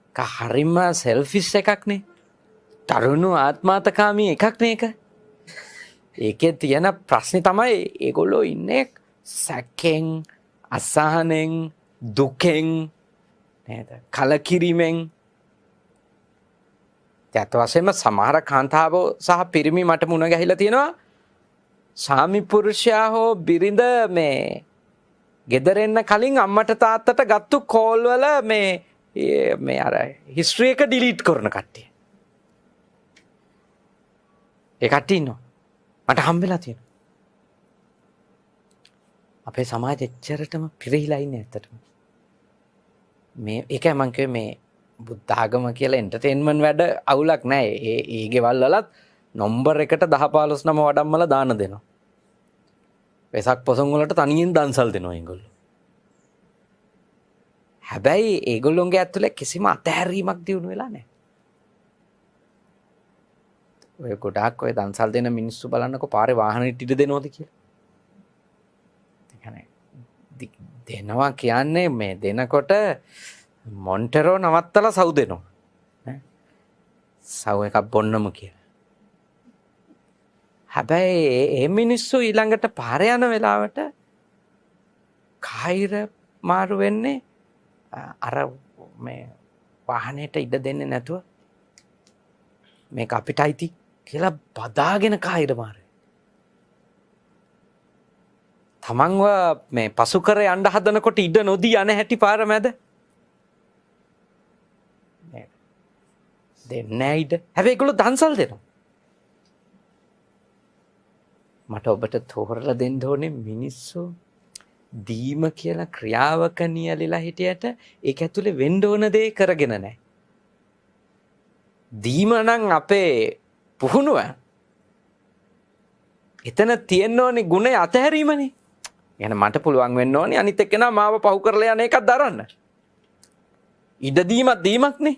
ඒක හරිම සෙල්ෆිෂ් එකක් නේ. තරුණ ආත්මාර්ථකාමී එකක් නේ ඒක. ඒකේ තියෙන ප්‍රශ්නේ තමයි ඒගොල්ලෝ ඉන්නේ සැකෙන්, අසහනෙන්, දුකෙන් නේද? කලකිරීමෙන්. ඇත්ත වශයෙන්ම සමහර කාන්තාවෝ සහ පිරිමි මට මුණ ගැහිලා තියෙනවා. සාමි පුරුෂයා හෝ බිරිඳ මේ ගෙදර එන්න කලින් අම්මට තාත්තට ගත්තු කෝල් වල මේ අර හිස්ටරි එක ඩිලීට් කරන කට්ටිය. ඒ කට්ටිය ඉන්නවා. මට හම්බෙලා තියෙනවා. අපේ සමාජෙ එච්චරටම පිරිහිලා ඉන්නේ ඇත්තටම. මේ ඒකයි මං කිව්වේ මේ බුද්ධ ආගම කියලා එන්ටර්ටේන්මන්ට් වැඩ අවුලක් නැහැ. ඒ ගෙවල් වලත් නම්බර් එකට 10 15 නම වඩම්මලා දාන දෙනවා. වෙසක් පොසොන් වලට තනියෙන් දන්සල් දෙනවා ඒගොල්ලෝ. හැබැයි ඒගොල්ලොන්ගේ ඇතුලේ කිසිම අතහැරීමක් දියුණු වෙලා නැහැ. ඔය ගොඩාක් ඔය දන්සල් දෙන මිනිස්සු බලන්නකො පාරේ වාහනෙට ඉඩ දෙනවද කියලා. දෙනවා කියන්නේ මේ දෙනකොට මොන්ටරෝ නවත්තලා සව් දෙනවා. සව් එකක් බොන්නම කියලා. හැබැයි ඒ මිනිස්සු ඊළඟට පාරේ යන වෙලාවට කායිර මාරු වෙන්නේ අර මේ වාහනේට ඉඩ දෙන්නේ නැතුව මේක අපිට අයිති කියලා බදාගෙන කායිර මාරු. තමන්ව මේ පසු කර යන්න හදනකොට ඉඩ නොදී යන හැටි පාර මැද දෙන්නේ ඉඩ. හැබැයි ඒගොල්ලෝ දන්සල් දෙනවා. මට ඔබට තෝරලා දෙන්න ඕනේ මිනිස්සු දීම කියලා ක්‍රියාවක නියැලිලා හිටියට ඒක ඇතුලේ වෙන්න ඕන දේ කරගෙන නැහැ. දීම නම් අපේ පුහුණුව. එතන තියෙන්න ඕනේ ගුණය අතහැරීමනේ. එහෙනම් මට පුළුවන් වෙන්න ඕනේ අනිත් එක්කෙනා මාව පහු කරලා යන එකක් දරන්න. ඉඩ දීමක් නේ.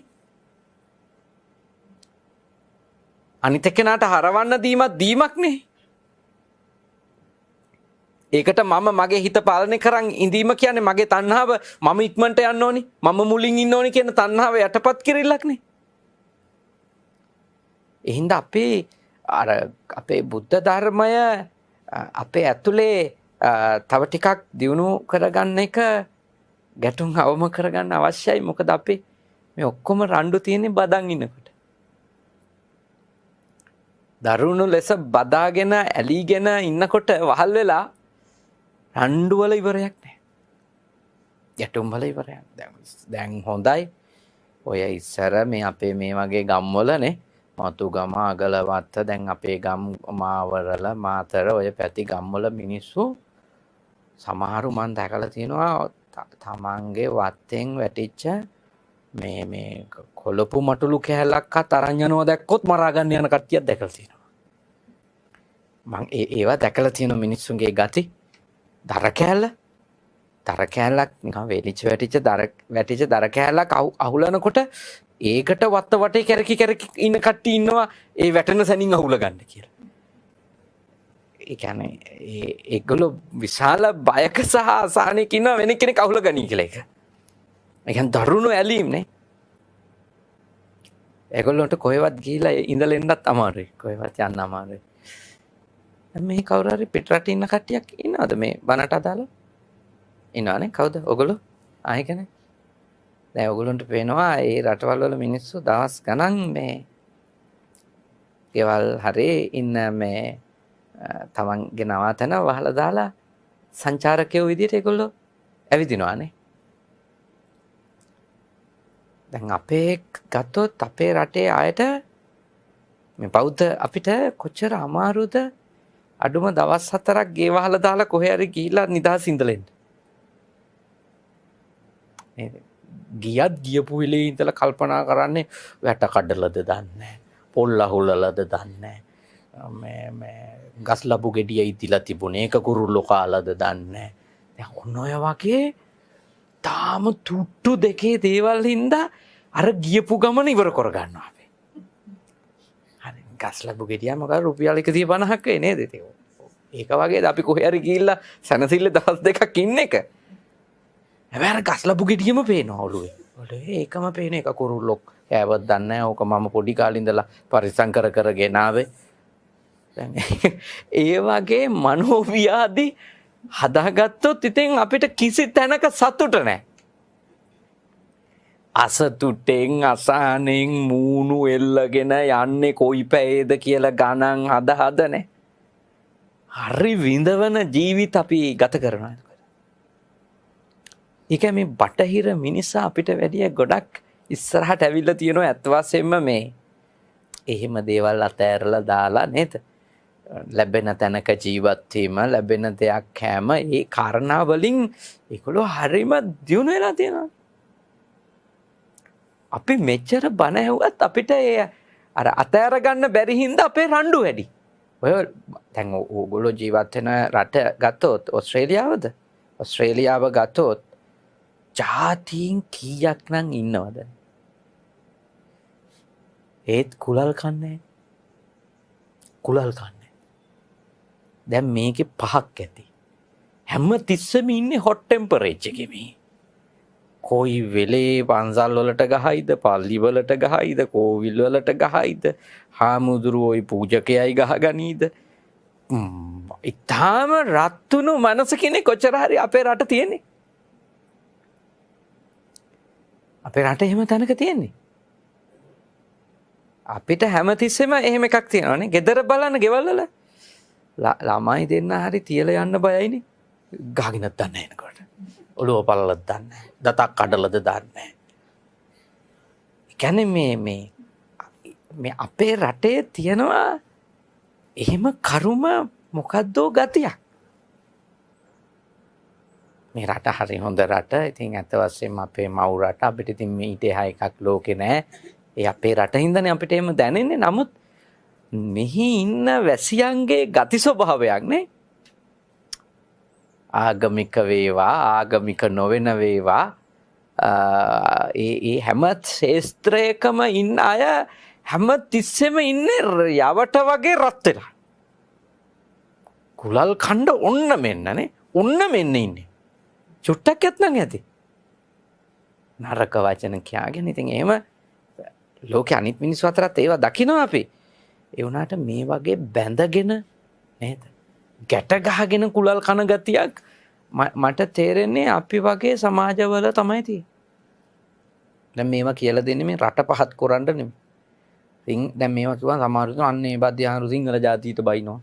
අනිත් එක්කෙනාට හරවන්න දීමක් නේ. ඒකට මම මගේ හිත පාලනය කරන් ඉඳීම කියන්නේ මගේ තණ්හාව මම ඉක්මනට යන්න ඕනි මම මුලින් ඉන්න ඕනි කියන තණ්හාව යටපත් කිරිල්ලක් නේ. එහෙනම් අපේ බුද්ධ ධර්මය අපේ ඇතුලේ තව ටිකක් දියුණු කරගන්න එක ගැටුම් අවම කරගන්න අවශ්‍යයි. මොකද අපි මේ ඔක්කොම රණ්ඩු තියෙන්නේ බදන් ඉන්නකොට. දරුණු ලෙස බදාගෙන ඇලීගෙන ඉන්නකොට වහල් වෙලා රණ්ඩු වල ඉවරයක් නැහැ. ගැටුම් වල ඉවරයක්. දැන් හොඳයි. ඔය ඉස්සර මේ අපේ මේ වගේ ගම්වලනේ මතුගම අගලවත්ත දැන් අපේ ගම් මාවරල මාතර ඔය පැති ගම්වල මිනිස්සු සමහරු මන් දැකලා තියෙනවා තමන්ගේ වත්තෙන් වැටිච්ච මේ කොළපු මටුළු කෑල්ලක්වත් අරන් යනවා දැක්කොත් මරා ගන්න යන කට්ටියක් දැකලා තියෙනවා. මං ඒවා දැකලා තියෙන මිනිස්සුන්ගේ ගති දර කෑල්ලක් නිකන් වැටිච්ච දර කෑල්ලක් අහුලනකොට ඒකට වත්ත වටේ කැරකි ඉන්න කට්ටිය ඉන්නවා ඒ වැටෙන සැනින් අහුල ගන්න කියලා. ඒ කියන්නේ ඒගොල්ලෝ විශාල බයක සහ අසහනයක ඉන්න වෙන කෙනෙක් අහුල ගනී කියලා එක. ඒ කියන්නේ දරුණු ඇලීම් නේ. ඒගොල්ලන්ට කොහෙවත් ගිහිලා ඉඳලා එන්නත් අමාරුයි. කොහෙවත් යන්න අමාරුයි. මේ කවුරු හරි පිටරට ඉන්න කට්ටියක් ඉන්නවද මේ බනට අදාළ? ඉන්නවනේ. කවුද? ඔයගොල්ලෝ? ආයෙකනේ. දැන් ඔයගොල්ලන්ට පේනවා ඒ රටවල් වල මිනිස්සු දවස් ගණන් මේ ගෙවල් හරේ ඉන්න මේ තමන්ගේ නවාතැන වහලා දාලා සංචාරකයෝ විදිහට ඒගොල්ලෝ ඇවිදිනවානේ. දැන් අපේ ගත්තොත් අපේ රටේ ආයත මේ බෞද්ධ අපිට කොච්චර අමාරුද අඩුම දවස් 4ක් ගේ වහලා දාලා කොහේ හරි ගිහිල්ලා නිදහස් ඉඳලා එන්න. ගියපු වෙලේ ඉඳලා කල්පනා කරන්නේ වැට කඩලද දන්නේ පොල් අහුලලද දන්නේ මේ ගස් ලැබු ගෙඩිය ඉදිලා තිබුණේ ඒක කුරුල්ලෝ කාලාද දන්නේ. දැන් ඔන්න ඔය වගේ තාම තුට්ටු දෙකේ දේවල් හින්දා අර ගියපු ගමන ඉවර කර ගන්නවා අපි. හරි ගස් ලැබු ගෙඩිය මොකද රුපියල් 150ක් වේ නේද ඒක. ඒක වගේද අපි කොහේ හරි ගිහිල්ලා සනසිල්ල දවස් දෙකක් ඉන්න එක. හැබැයි අර ගස් ලැබු ගෙඩියම පේනවා ඔළුවේ. ඒකම පේන එක කුරුල්ලෝ කෑවත් දන්නේ නැහැ. ඕක මම පොඩි කාලේ ඉඳලා පරිස්සම් කරගෙන ආවේ. ඒ වගේ මනෝව්‍යාධි හදාගත්තොත් ඉතින් අපිට කිසි තැනක සතුට නැහැ. අසතුටෙන් අසහනෙන් මූණු එල්ලගෙන යන්නේ කොයි පැයේද කියලා ගණන් හදනේ. හරි විඳවන ජීවිත අපි ගත කරනවා. ඒක මේ බටහිර මිනිසා අපිට වැඩිය ගොඩක් ඉස්සරහට ඇවිල්ලා තියෙනවා ඇත්ත වශයෙන්ම මේ එහෙම දේවල් අතෑරලා දාලා නේද? ලැබෙන තැනක ජීවත් වීම, ලැබෙන දෙයක් කෑම, ඒ කාරණා වලින් ඒගොල්ලෝ හරිම දියුණු වෙලා තියෙනවා. අපි මෙච්චර බණ ඇහුවත් අපිට අර අතෑර ගන්න බැරි හින්දා අපේ රණ්ඩු වැඩි. ඔය දැන් ඕගොල්ලෝ ජීවත් වෙන රට ගත්තොත් ඕස්ට්‍රේලියාව ගත්තොත් ජාතීන් කීයක් නම් ඉන්නවද? ඒත් කුලල් කන්නේ. දැන් මේකේ පහක් ඇති. හැම තිස්සෙම ඉන්නේ හොට් ටෙම්පරේචර් එකේ මේ. කොයි වෙලේ පන්සල් වලට ගහයිද, පල්ලි වලට ගහයිද, කෝවිල් වලට ගහයිද, හාමුදුරුවෝයි පූජකයයි ගහගනීද? ඉතාලම රත්තුණු මනස කෙනෙක් කොච්චර හරි අපේ රට තියෙන්නේ. අපේ රට එහෙම තැනක තියෙන්නේ. අපිට හැමතිස්සෙම එහෙම එකක් තියෙනවානේ. ගෙදර බලන්න ගෙවල් වල ළමයි දෙන්න හරි තියලා යන්න බයයිනේ. ගහගෙනත් දන්නේ එනකොට. ඔළුව පල්ලත් දන්නේ නැහැ. දතක් කඩලද දන්නේ නැහැ. ඒ කියන්නේ මේ අපේ රටේ තියෙනවා එහෙම කරුම මොකද්දෝ ගතියක්. මේ රට හරි හොඳ රට. ඉතින් ඇත්ත වශයෙන්ම අපේ මව් රට අපිට ඉතින් මේ ඊට එහා එකක් ලෝකේ නැහැ. ඒ අපේ රටින්දනේ අපිට එහෙම දැනෙන්නේ. නමුත් මෙහි ඉන්න වැසියන්ගේ ගති ස්වභාවයක් නේ. ආගමික වේවා ආගමික නොවන වේවා ඒ හැම ශේස්ත්‍රයකම ඉන්න අය හැම තිස්සෙම ඉන්නේ යවට වගේ රත් වෙලා. කුලල් කණ්ඩ ඔන්න මෙන්නනේ. ඔන්න මෙන්න ඉන්නේ. චුට්ටක් ඇත්නම් ඇති. නරක වචන කියාගෙන ඉතින් එහෙම ලෝකේ අනිත් මිනිස්සු අතරත් ඒවා දකිනවා අපි. ඒ වුණාට මේ වගේ බැඳගෙන නේද? ගැට ගහගෙන කුලල් කන ගතියක් මට තේරෙන්නේ අපි වගේ සමාජවල තමයි තියෙන්නේ. දැන් මේවා කියලා දෙන්නේ මේ රට පහත් කරන්න නෙමෙයි. දැන් මේවා කිව්වා සමහරවිට අන්න ඒ බද්දියාරු සිංහල ජාතියට බයිනවා.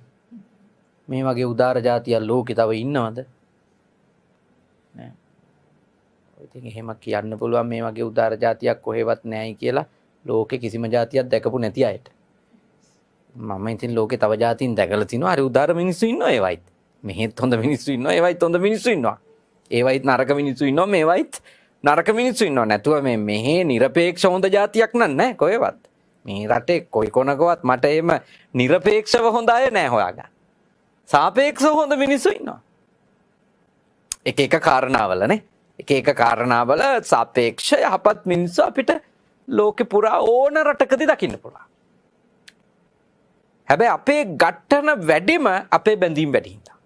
මේ වගේ උදාර ජාතිය ලෝකේ තව ඉන්නවද? නෑ. ඉතින් එහෙම කියන්න පුළුවන් මේ වගේ උදාර ජාතියක් කොහෙවත් නැහැයි කියලා ලෝකේ කිසිම ජාතියක් දැකපු නැති අයට. මම ඉතින් ලෝකේ තව ජාතීන් දැකලා තිනවා. හරි උදාර මිනිස්සු ඉන්නවා ඒවයිත්. මෙහෙත් හොඳ මිනිස්සු ඉන්නවා ඒවයිත් හොඳ මිනිස්සු ඉන්නවා. ඒවයිත් නරක මිනිස්සු ඉන්නවා මේවයිත් නරක මිනිස්සු ඉන්නවා. නැතුව මෙහි নিরপেক্ষ හොඳ ජාතියක් නැහැ කොහෙවත්. මේ රටේ කොයි කොනකවත් මට එහෙම নিরপেক্ষව හොඳ අය නැහැ හොයාගන්න. සාපේක්ෂව හොඳ මිනිස්සු ඉන්නවා. එක කාරණාවල නේ. එක කාරණාවල සාපේක්ෂ යහපත් මිනිස්සු අපිට ලෝකේ පුරා ඕන රටකදී දකින්න පුළුවන්. හැබැයි අපේ ගැටන වැඩිම අපේ බැඳීම් වැඩි හින්දා.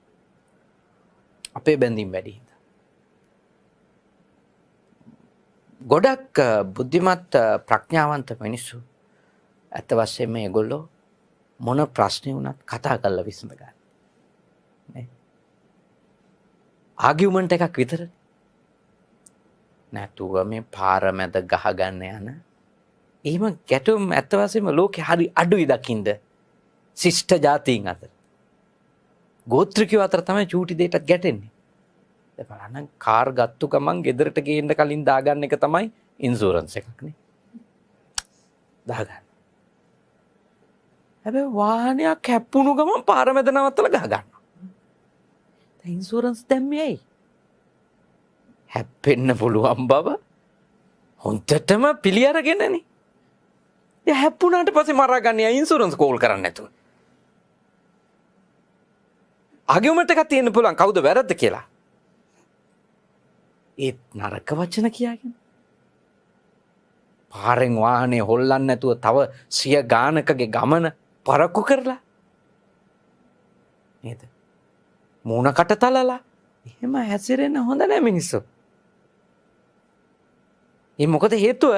ගොඩක් බුද්ධිමත් ප්‍රඥාවන්ත මිනිස්සු ඇත්ත වශයෙන්ම ඒගොල්ලෝ මොන ප්‍රශ්නේ වුණත් කතා කරලා විසඳ ගන්න. නේ? ආගියුමන්ට් එකක් විතර. නැතුව මේ පාර මැද ගහගන්න යන. එහෙම ගැටුම් ඇත්ත වශයෙන්ම ලෝකේ හරි අඩුයි දකින්ද. ශිෂ්ට ජාතීන් අතර. ගෝත්‍රිකයෝ අතර තමයි චූටි දෙයටත් ගැටෙන්නේ. දැන් බලන්න කාර් ගත්තු ගමන් ගෙදරට ගේන්න කලින් දාගන්න එක තමයි ඉන්ෂුරන්ස් එකක් නේ. දාගන්න. හැබැයි වාහනයක් හැප්පුණු ගමන් පාර මැද නවත්තලා ගහ ගන්නවා. දැන් ඉන්ෂුරන්ස් දැම්මේ ඇයි? හැප්පෙන්න පුළුවන් බව හොන්දටම පිළි අරගෙනනේ. ඒ හැප්පුණාට පස්සේ මරාගන්නේ ඉන්ෂුරන්ස් කෝල් කරන්නේ නැතුව. ආගියුමන්ට් එකක් තියෙන්න පුළුවන් කවුද වැරද්ද කියලා. ඒත් නරක වචන කියාගෙන. පාරෙන් වාහනේ හොල්ලන්නේ නැතුව තව 100 ගානකගේ ගමන පරක්කු කරලා. නේද? මූණකට තලලා. එහෙම හැසිරෙන්න හොඳ නැහැ මිනිස්සු. ඒ මොකද හේතුව?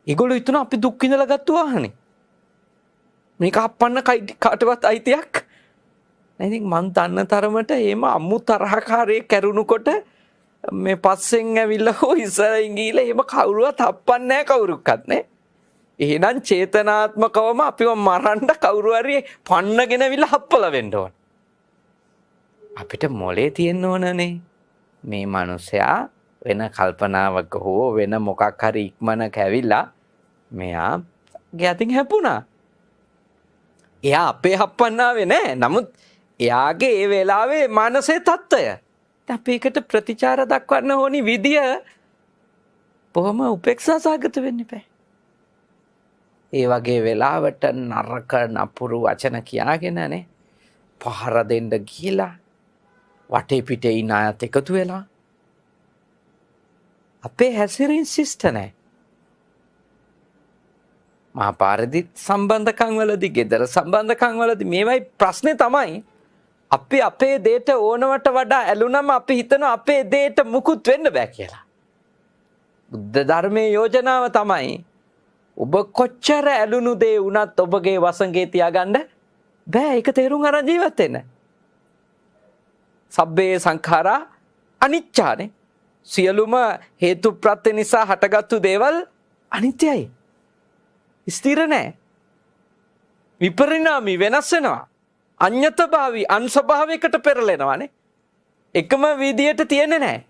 ඒගොල්ලෝ හිතන අපි දුක් විඳලා ගත්ත වාහනේ. මේක අපන්න කාටවත් අයිතියක්. ඉතින් මං දන්න තරමට එහෙම අම්මු තරහකාරයෙක් කැරුණුකොට මේ පස්සෙන් ඇවිල්ලා හෝ ඉස්සරින් ගිහලා එහෙම කවුරුවත් හප්පන්නේ නැහැ කවුරුක්වත් නේ. එහෙනම් චේතනාත්මකවම අපිව මරන්න කවුරු හරි පන්නගෙන ඇවිල්ලා හප්පලා වෙන්න ඕන. අපිට මොලේ තියෙන්න ඕනනේ. මේ මිනිසයා වෙන කල්පනාවක හෝ වෙන මොකක් හරි ඉක්මනක ඇවිල්ලා මෙයා ගැතින් හැපුණා. එයා අපේ හප්පන්නාවේ නෑ. නමුත් එයාගේ ඒ වෙලාවේ මානසික තත්ත්වය. අපි ඒකට ප්‍රතිචාර දක්වන්න ඕනි විදිය බොහොම උපේක්ෂා සහගත වෙන්න බෑ. ඒ වගේ වෙලාවට නරක නපුරු වචන කියාගෙනනේ පහර දෙන්න ගිහිලා වටේ පිටේ ඉන්න අයත් එකතු වෙලා අපේ හැසිරීම ශිෂ්ට නැහැ. මහා පාරදී සම්බන්ධකම් වලදී, ගෙදර සම්බන්ධකම් වලදී මේවයි ප්‍රශ්නේ තමයි. අපි අපේ දේට ඕනවට වඩා ඇලුනම අපි හිතනවා අපේ දේට මුකුත් වෙන්න බෑ කියලා. බුද්ධ ධර්මයේ යෝජනාව තමයි ඔබ කොච්චර ඇලුණු දේ වුණත් ඔබගේ වසඟේ තියාගන්න බෑ. ඒක තේරුම් අරන් ජීවත් වෙන්න. සබ්බේ සංඛාරා අනිච්චානේ. සියලුම හේතු ප්‍රත්‍ය නිසා හටගත්තු දේවල් අනිත්‍යයි. ස්ථිර නැහැ. විපරිණාමී වෙනස් වෙනවා. අඤ්ඤතභාවී අන්ස්වභාවයකට පෙරලෙනවානේ. එකම විදියට තියෙන්නේ නැහැ.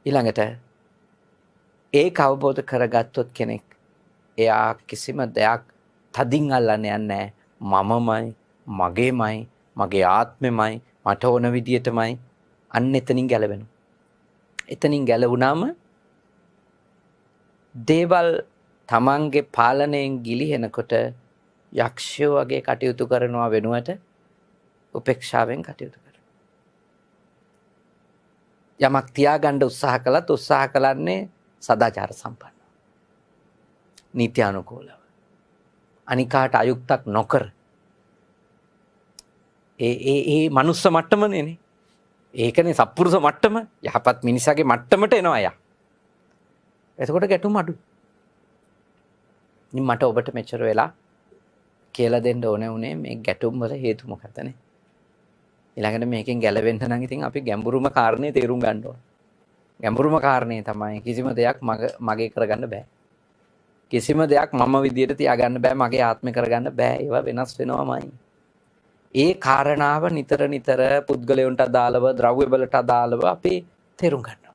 ඊළඟට ඒක අවබෝධ කරගත්තොත් කෙනෙක් එයා කිසිම දෙයක් තදින් අල්ලන්න යන්නේ මමමයි, මගේමයි, මගේ ආත්මෙමයි, මට ඕන විදියටමයි. අන්න එතනින් ගැලවෙනවා. එතනින් ගැලවුණාම දේවල් තමන්ගේ පාලනයෙන් ගිලිහෙනකොට යක්ෂයෝ වගේ කටයුතු කරනවා වෙනුවට උපේක්ෂාවෙන් කටයුතු කරනවා. යමක් තියාගන්න උත්සාහ කළත් උත්සාහ කරන්නේ සදාචාර සම්පන්නව. නීත්‍යානුකූලව. අනිකාට අයුක්තක් නොකර. ඒ මනුස්ස මට්ටමනේ. ඒකනේ සත්පුරුෂ මට්ටම. යහපත් මිනිසාගේ මට්ටමට එනවා යා. එතකොට ගැටුම් අඩුයි. මට ඔබට මෙච්චර වෙලා කියලා දෙන්න ඕනේ උනේ මේ ගැටුම් වල හේතු මොකක්දනේ. ඊළඟට මේකෙන් ගැලවෙන්න නම් ඉතින් අපි ගැඹුරුම කාරණේ තේරුම් ගන්න ඕනේ. ගැඹුරුම කාරණේ තමයි කිසිම දෙයක් මගේ කරගන්න බෑ. කිසිම දෙයක් මම විදියට තියාගන්න බෑ, මගේ ආත්මේ කරගන්න බෑ. ඒවා වෙනස් වෙනවමයි. ඒ කාරණාව නිතර නිතර පුද්ගලයන්ට අදාළව, ද්‍රව්‍ය වලට අදාළව අපි තේරුම් ගන්නවා.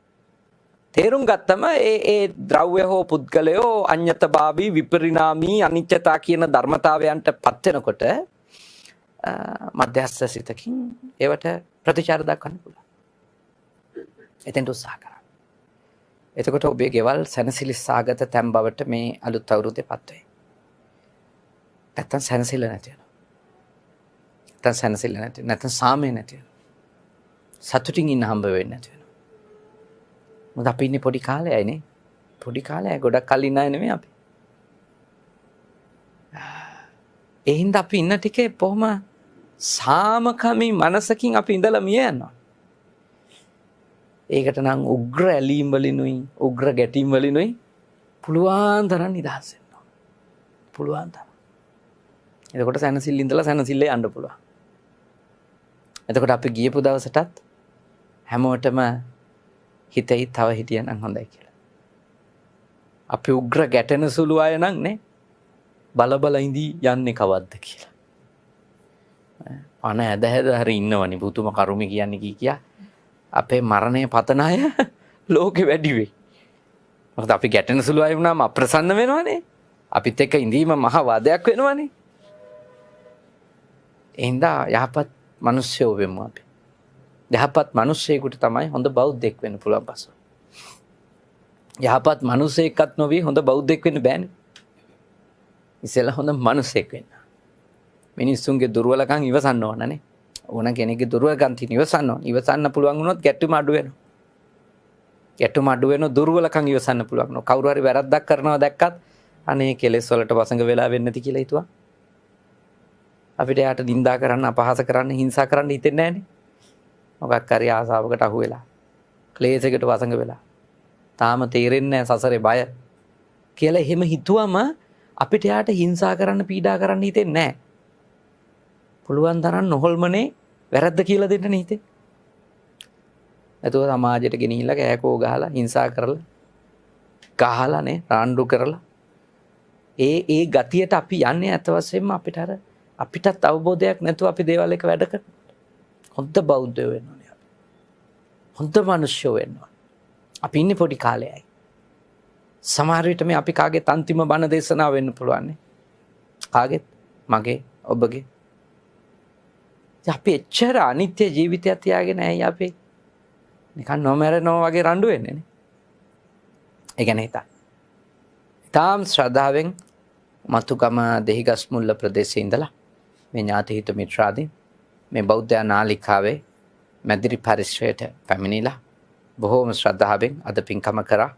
තේරුම් ගත්තම ඒ ද්‍රව්‍ය හෝ පුද්ගලයෝ අඤ්ඤතභාවී, විපරිණාමී, අනිත්‍යතා කියන ධර්මතාවයන්ට පත් වෙනකොට මධ්‍යස්ථ සිතකින් ඒවට ප්‍රතිචාර දක්වන්න පුළුවන්. එතෙන්ට උත්සාහ කරන්න. එතකොට ඔබේ ගෙවල් සැනසිලි සාගත තැන් බවට මේ අලුත් අවුරුද්දේ පත් වෙයි. නැත්තම් සැනසිල්ල නැති වෙනවා. නැත්තම් සැනසිල්ල නැති, නැත්තම් සාමය නැති වෙනවා. සතුටින් ඉන්න හම්බ වෙන්නේ නැති වෙනවා. මොකද අපි ඉන්නේ පොඩි කාලයයිනේ. පොඩි කාලයයි, ගොඩක් කල් ඉන්න අය නෙමෙයි අපි. ඒ හින්දා අපි ඉන්න ටිකේ බොහොම සාමකාමී මනසකින් අපි ඉඳලා මිය යනවා. ඒකට නම් උග්‍ර ඇලීම් වලිනුයි, උග්‍ර ගැටීම් වලිනුයි පුළුවන් තරම් නිදහස් වෙන්න ඕන. පුළුවන් තරම්. එතකොට සැනසෙල්ල ඉඳලා සැනසෙල්ලේ යන්න පුළුවන්. එතකොට අපි ගියපු දවසටත් හැමෝටම හිතෙයි තව හිටියනම් හොඳයි කියලා. අපි උග්‍ර ගැටෙන සුළු අය නම් නේ බල ඉඳී යන්නේ කවද්ද කියලා. අන ඇද හරි ඉන්නවනේ පුතුම කරුමේ කියන්නේ කියා. අපේ මරණය පතන අය ලෝකෙ වැඩි වෙයි. මොකද අපි ගැටෙන සුළු අය වුණාම අප්‍රසන්න වෙනවනේ. අපිත් එක්ක ඉඳීම මහ වාදයක් වෙනවනේ. එහෙනම් යහපත් මිනිස්සුයෝ වෙමු අපි. යහපත් මිනිස්සෙකුට තමයි හොඳ බෞද්ධෙක් වෙන්න පුළුවන් පසු. යහපත් මිනිසෙක්වත් නොවි හොඳ බෞද්ධෙක් වෙන්න බෑනේ. ඉතින් හොඳ මිනිසෙක් වෙන්න. මිනිස්සුන්ගේ දුර්වලකම් ඉවසන්න ඕනනේ. ඕන කෙනෙක්ගේ දුර්වලකම් තියෙන ඉවසන්න ඕන. ඉවසන්න පුළුවන් වුණොත් ගැටුම අඩු වෙනවා. ගැටුම අඩු වෙනවා, දුර්වලකම් ඉවසන්න පුළුවන්. කවුරු හරි වැරද්දක් කරනවා දැක්කත් අනේ කෙලෙස් වලට වසඟ වෙලා වෙන්නේ නැති කියලා හිතුවා. අපිට යාට නිඳා කරන්න, අපහාස කරන්න, හිංසා කරන්න හිතෙන්නේ නැහනේ. මොකක් හරි ආසාවකට අහු වෙලා, ක්ලේශයකට වසඟ වෙලා, තාම තේරෙන්නේ නැහැ සසරේ බය කියලා එහෙම හිතුවම අපිට යාට හිංසා කරන්න, පීඩා කරන්න හිතෙන්නේ නැහැ. පුළුවන් තරම් නොහොල්මනේ වැරද්ද කියලා දෙන්න හිතේ. නැතුව සමාජයට ගෙනිහිල්ලා කෑකෝ ගහලා හිංසා කරලා ගහලානේ රාණ්ඩු කරලා ඒ ගතියට අපි යන්නේ අත වශයෙන්ම අපිටත් අවබෝධයක් නැතුව අපි දේවල් එක වැඩ කරනවා. හොඳ බෞද්ධයෝ වෙන්න ඕනේ අපි. හොඳ මිනිස්සුයෝ වෙන්න ඕනේ. අපි ඉන්නේ පොඩි කාලයයි. සමහර විට මේ අපි කාගේ අන්තිම බණ දේශනාව වෙන්න පුළුවන් නේ. කාගෙත්? මගේ, ඔබගේ. අපි එච්චර අනිත්‍ය ජීවිතයක් තියාගෙන ඇයි අපි නිකන් නොමරනවා වගේ රණ්ඩු වෙන්නේ නේ. ඒ කියන්නේ ඊටාම් ශ්‍රද්ධාවෙන් මතුගම දෙහිගස් මුල්ල ප්‍රදේශයේ ඉඳලා මේ ඥාති හිත මිත්‍රාදීන් මේ බෞද්ධ නාලිකාවේ මැදිරි පරිශ්‍රයට පැමිණිලා බොහෝම ශ්‍රද්ධාවෙන් අද පින්කම කරා.